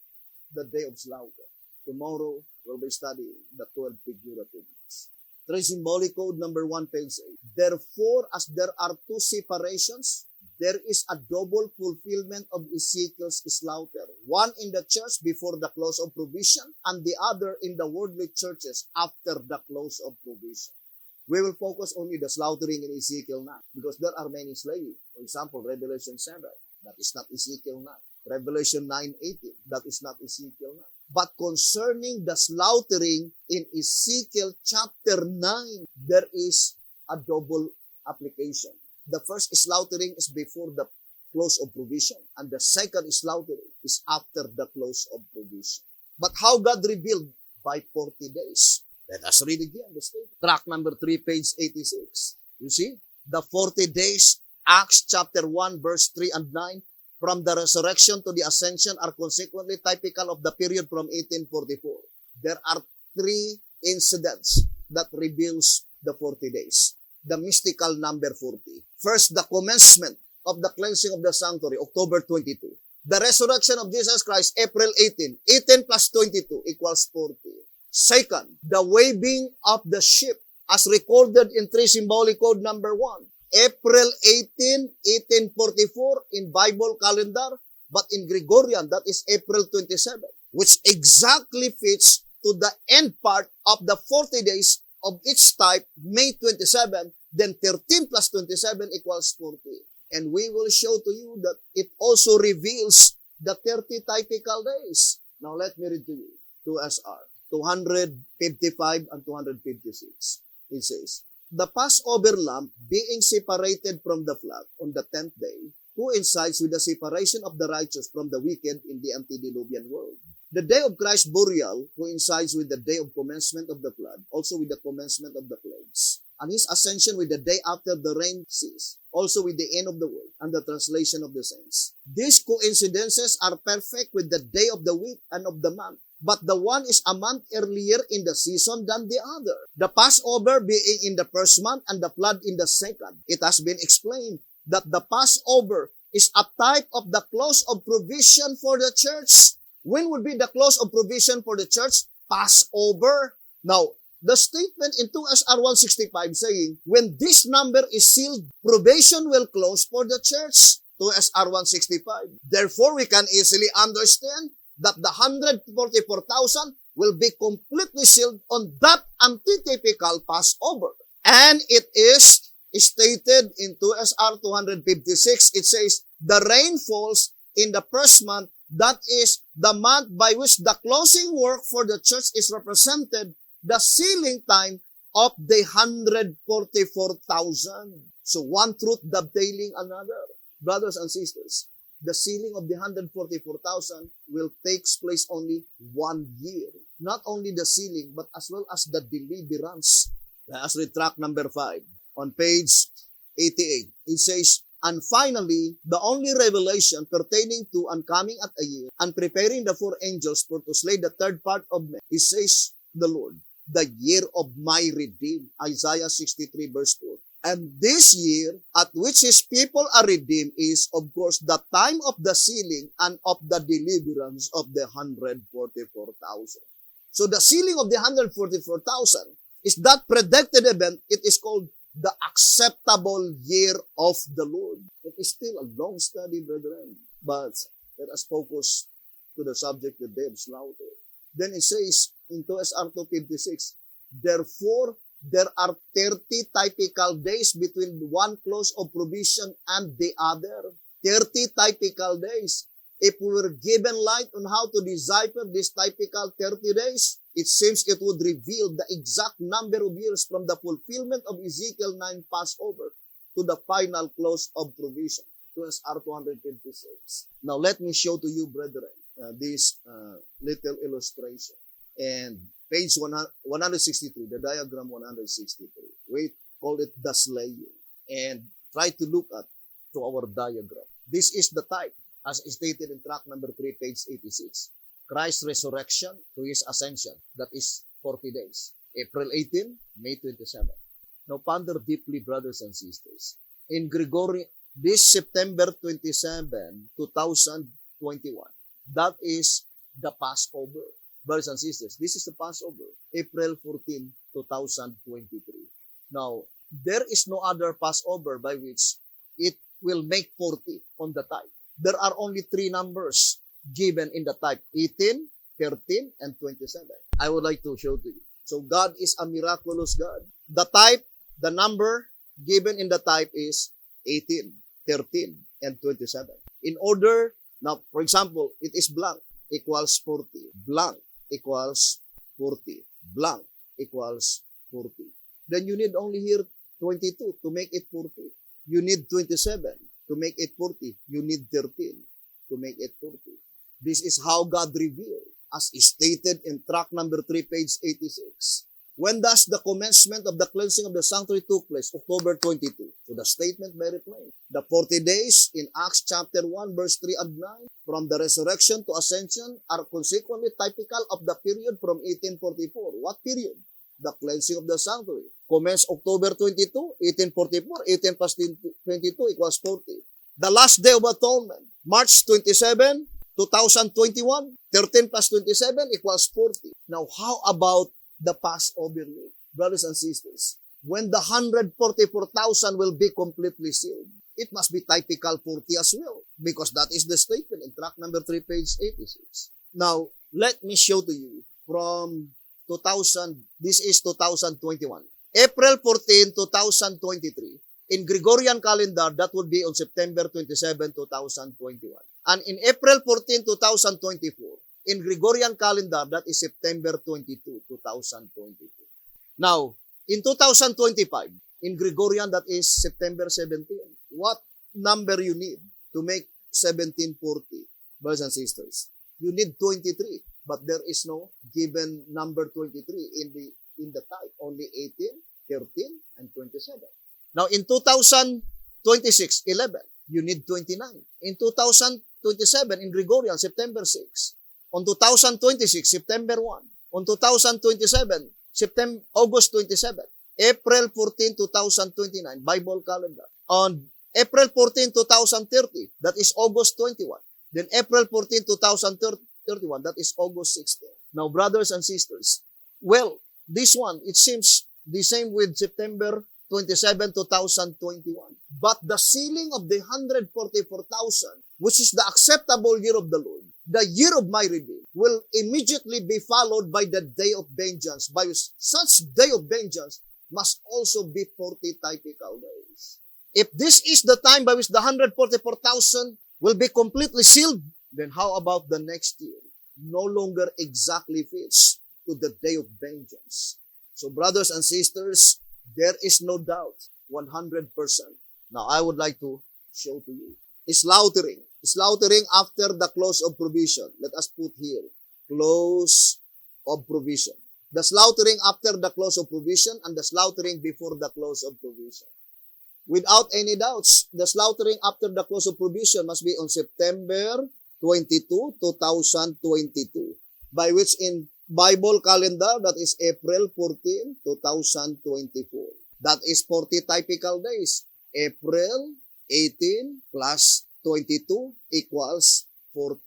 the day of slaughter. Tomorrow, we'll be studying the 12 figurative days. 3 symbolic code number 1, page 8. Therefore, as there are 2 separations, there is a double fulfillment of Ezekiel's slaughter. One in the church before the close of provision, and the other in the worldly churches after the close of provision. We will focus only the slaughtering in Ezekiel 9, because there are many slaying. For example, Revelation 7, that is not Ezekiel 9. Revelation 9:18, that is not Ezekiel 9. But concerning the slaughtering in Ezekiel chapter 9, there is a double application. The first slaughtering is before the close of provision, and the second slaughtering is after the close of provision. But how God revealed? By 40 days. Let us read again the statement. Tract number 3, page 86. You see? The 40 days, Acts chapter 1, verse 3 and 9, from the resurrection to the ascension are consequently typical of the period from 1844. There are 3 incidents that reveals the 40 days. The mystical number 40. First, the commencement of the cleansing of the sanctuary, October 22. The resurrection of Jesus Christ, April 18. 18 plus 22 equals 40. Second, the waving of the ship as recorded in 3 symbolic code number 1. April 18, 1844 in Bible calendar, but in Gregorian, that is April 27, which exactly fits to the end part of the 40 days of each type, May 27, then 13 plus 27 equals 40. And we will show to you that it also reveals the 30 typical days. Now let me read to you 2SR 255 and 256. It says, the Passover lamb being separated from the flock on the 10th day coincides with the separation of the righteous from the wicked in the antediluvian world. The day of Christ's burial coincides with the day of commencement of the flood, also with the commencement of the plagues, and his ascension with the day after the rain ceased, also with the end of the world and the translation of the saints. These coincidences are perfect with the day of the week and of the month, but the one is a month earlier in the season than the other. The Passover being in the first month and the flood in the second. It has been explained that the Passover is a type of the close of provision for the church. When would be the close of provision for the church? Passover. Now, the statement in 2SR 165 saying, when this number is sealed, probation will close for the church. 2SR 165. Therefore, we can easily understand that the 144,000 will be completely sealed on that antitypical Passover. And it is stated in 2SR 256, it says, the rain falls in the first month, that is the month by which the closing work for the church is represented, the sealing time of the 144,000. So one truth dovetailing another. Brothers and sisters, the sealing of the 144,000 will take place only 1 year. Not only the sealing, but as well as the deliverance. Let us read track number 5 on page 88. It says, and finally, the only revelation pertaining to and coming at a year and preparing the 4 angels for to slay the third part of men, it says the Lord, the year of my redeemed. Isaiah 63 verse 4. And this year at which his people are redeemed is, of course, the time of the sealing and of the deliverance of the 144,000. So the sealing of the 144,000 is that predicted event. It is called the acceptable year of the Lord. It is still a long study, brethren. But let us focus to the subject, the day of slaughter. Then it says in 2SR 256, therefore, there are 30 typical days between one close of provision and the other. 30 typical days. If we were given light on how to decipher these typical 30 days, it seems it would reveal the exact number of years from the fulfillment of Ezekiel 9 Passover to the final close of provision. 2SR 256. Now let me show to you, brethren, this little illustration. And page 163, the diagram 163. We call it the slaying. And try to look at to our diagram. This is the type, as stated in track number 3, page 86. Christ's resurrection to his ascension. That is 40 days. April 18, May 27. Now ponder deeply, brothers and sisters. In Gregorian, this September 27, 2021, that is the Passover. Brothers and sisters, this is the Passover, April 14, 2023. Now, there is no other Passover by which it will make 40 on the type. There are only 3 numbers given in the type, 18, 13, and 27. I would like to show to you. So God is a miraculous God. The type, the number given in the type is 18, 13, and 27. In order, now, for example, it is blank equals 40. Blank equals 40. Blank equals 40. Then you need only here 22 to make it 40. You need 27 to make it 40. You need 13 to make it 40. This is how God revealed, as stated in track number 3, page 86. When does the commencement of the cleansing of the sanctuary took place? October 22. So the statement very plain. The 40 days in Acts chapter 1, verse 3 and 9, from the resurrection to ascension, are consequently typical of the period from 1844. What period? The cleansing of the sanctuary. Commenced October 22, 1844. 18 plus 22 equals 40. The last day of atonement, March 27, 2021. 13 plus 27 equals 40. Now, how about the Passover meal? Brothers and sisters, when the 144,000 will be completely sealed, it must be typical 40 as well, because that is the statement in track number 3, page 86. Now, let me show to you from 2000, this is 2021. April 14, 2023. In Gregorian calendar, that would be on September 27, 2021. And in April 14, 2024, in Gregorian calendar, that is September 22, 2022. Now, in 2025, in Gregorian, that is September 17. What number you need to make 1740, brothers and sisters? You need 23, but there is no given number 23 in the type. Only 18, 13, and 27. Now, in 2026, 11, you need 29. In 2027, in Gregorian, September 6. On 2026, September 1. On 2027, August 27. April 14, 2029, Bible calendar. On April 14, 2030, that is August 21. Then April 14, 2031, that is August 16. Now, brothers and sisters, well, this one, it seems the same with September 27, 2021. But the sealing of the 144,000, which is the acceptable year of the Lord, the year of my redeem, will immediately be followed by the day of vengeance. By such day of vengeance must also be 40 typical days. If this is the time by which the 144,000 will be completely sealed, then how about the next year? No longer exactly fits to the day of vengeance. So brothers and sisters, there is no doubt, 100%. Now I would like to show to you. Slaughtering. Slaughtering after the close of provision. Let us put here, close of provision. The slaughtering after the close of provision and the slaughtering before the close of provision. Without any doubts, the slaughtering after the close of provision must be on September 22, 2022. By which in Bible calendar, that is April 14, 2024. That is 40 typical days. April 18 plus 22 equals 40.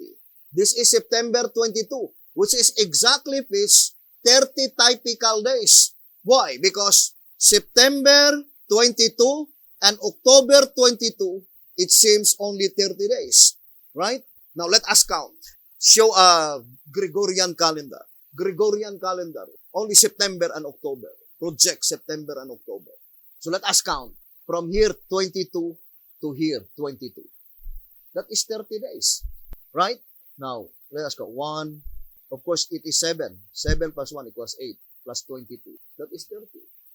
This is September 22, which is exactly fits 30 typical days. Why? Because September 22 and October 22, it seems only 30 days. Right? Now let us count. Show a Gregorian calendar. Gregorian calendar. Only September and October. Project September and October. So let us count. From here, 22 to here, 22. That is 30 days. Right? Now, let us go. 1. Of course, it is 7. 7 plus 1 equals 8 plus 22. That is 30.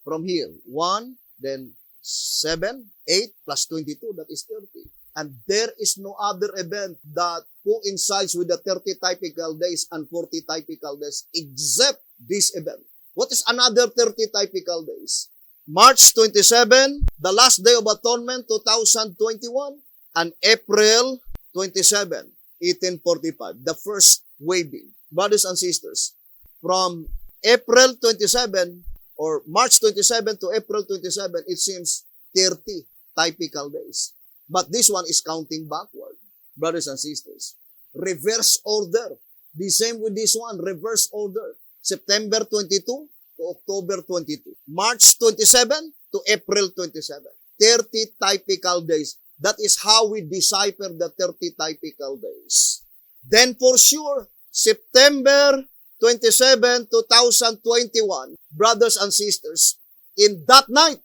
From here, 1, then 7, 8 plus 22. That is 30. And there is no other event that coincides with the 30 typical days and 40 typical days except this event. What is another 30 typical days? March 27, the last day of atonement, 2021, and April 27, 1845, the first waving. Brothers and sisters, from April 27 or March 27 to April 27, it seems 30 typical days. But this one is counting backward, brothers and sisters. Reverse order. The same with this one, reverse order. September 22 to October 22. March 27 to April 27. 30 typical days. That is how we decipher the 30 typical days. Then for sure, September 27, 2021, brothers and sisters, in that night,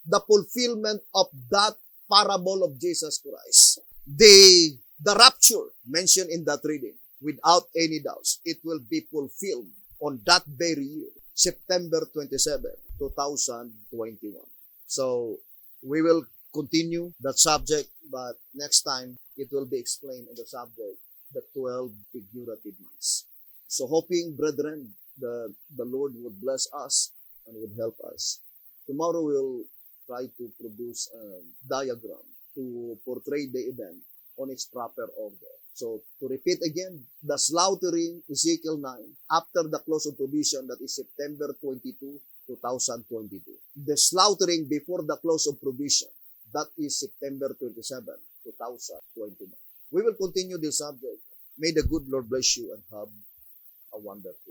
the fulfillment of that parable of Jesus Christ. The rapture mentioned in that reading, without any doubts, it will be fulfilled on that very year, September 27, 2021. So, we will continue that subject, but next time, it will be explained on the subject, the 12 figurative months. So, hoping, brethren, the Lord would bless us and would help us. Tomorrow, we'll try to produce a diagram to portray the event on its proper order. So, to repeat again, the slaughtering, Ezekiel 9, after the close of provision, that is September 22, 2022. The slaughtering before the close of provision, that is September 27, 2021. We will continue this subject. May the good Lord bless you and have a wonderful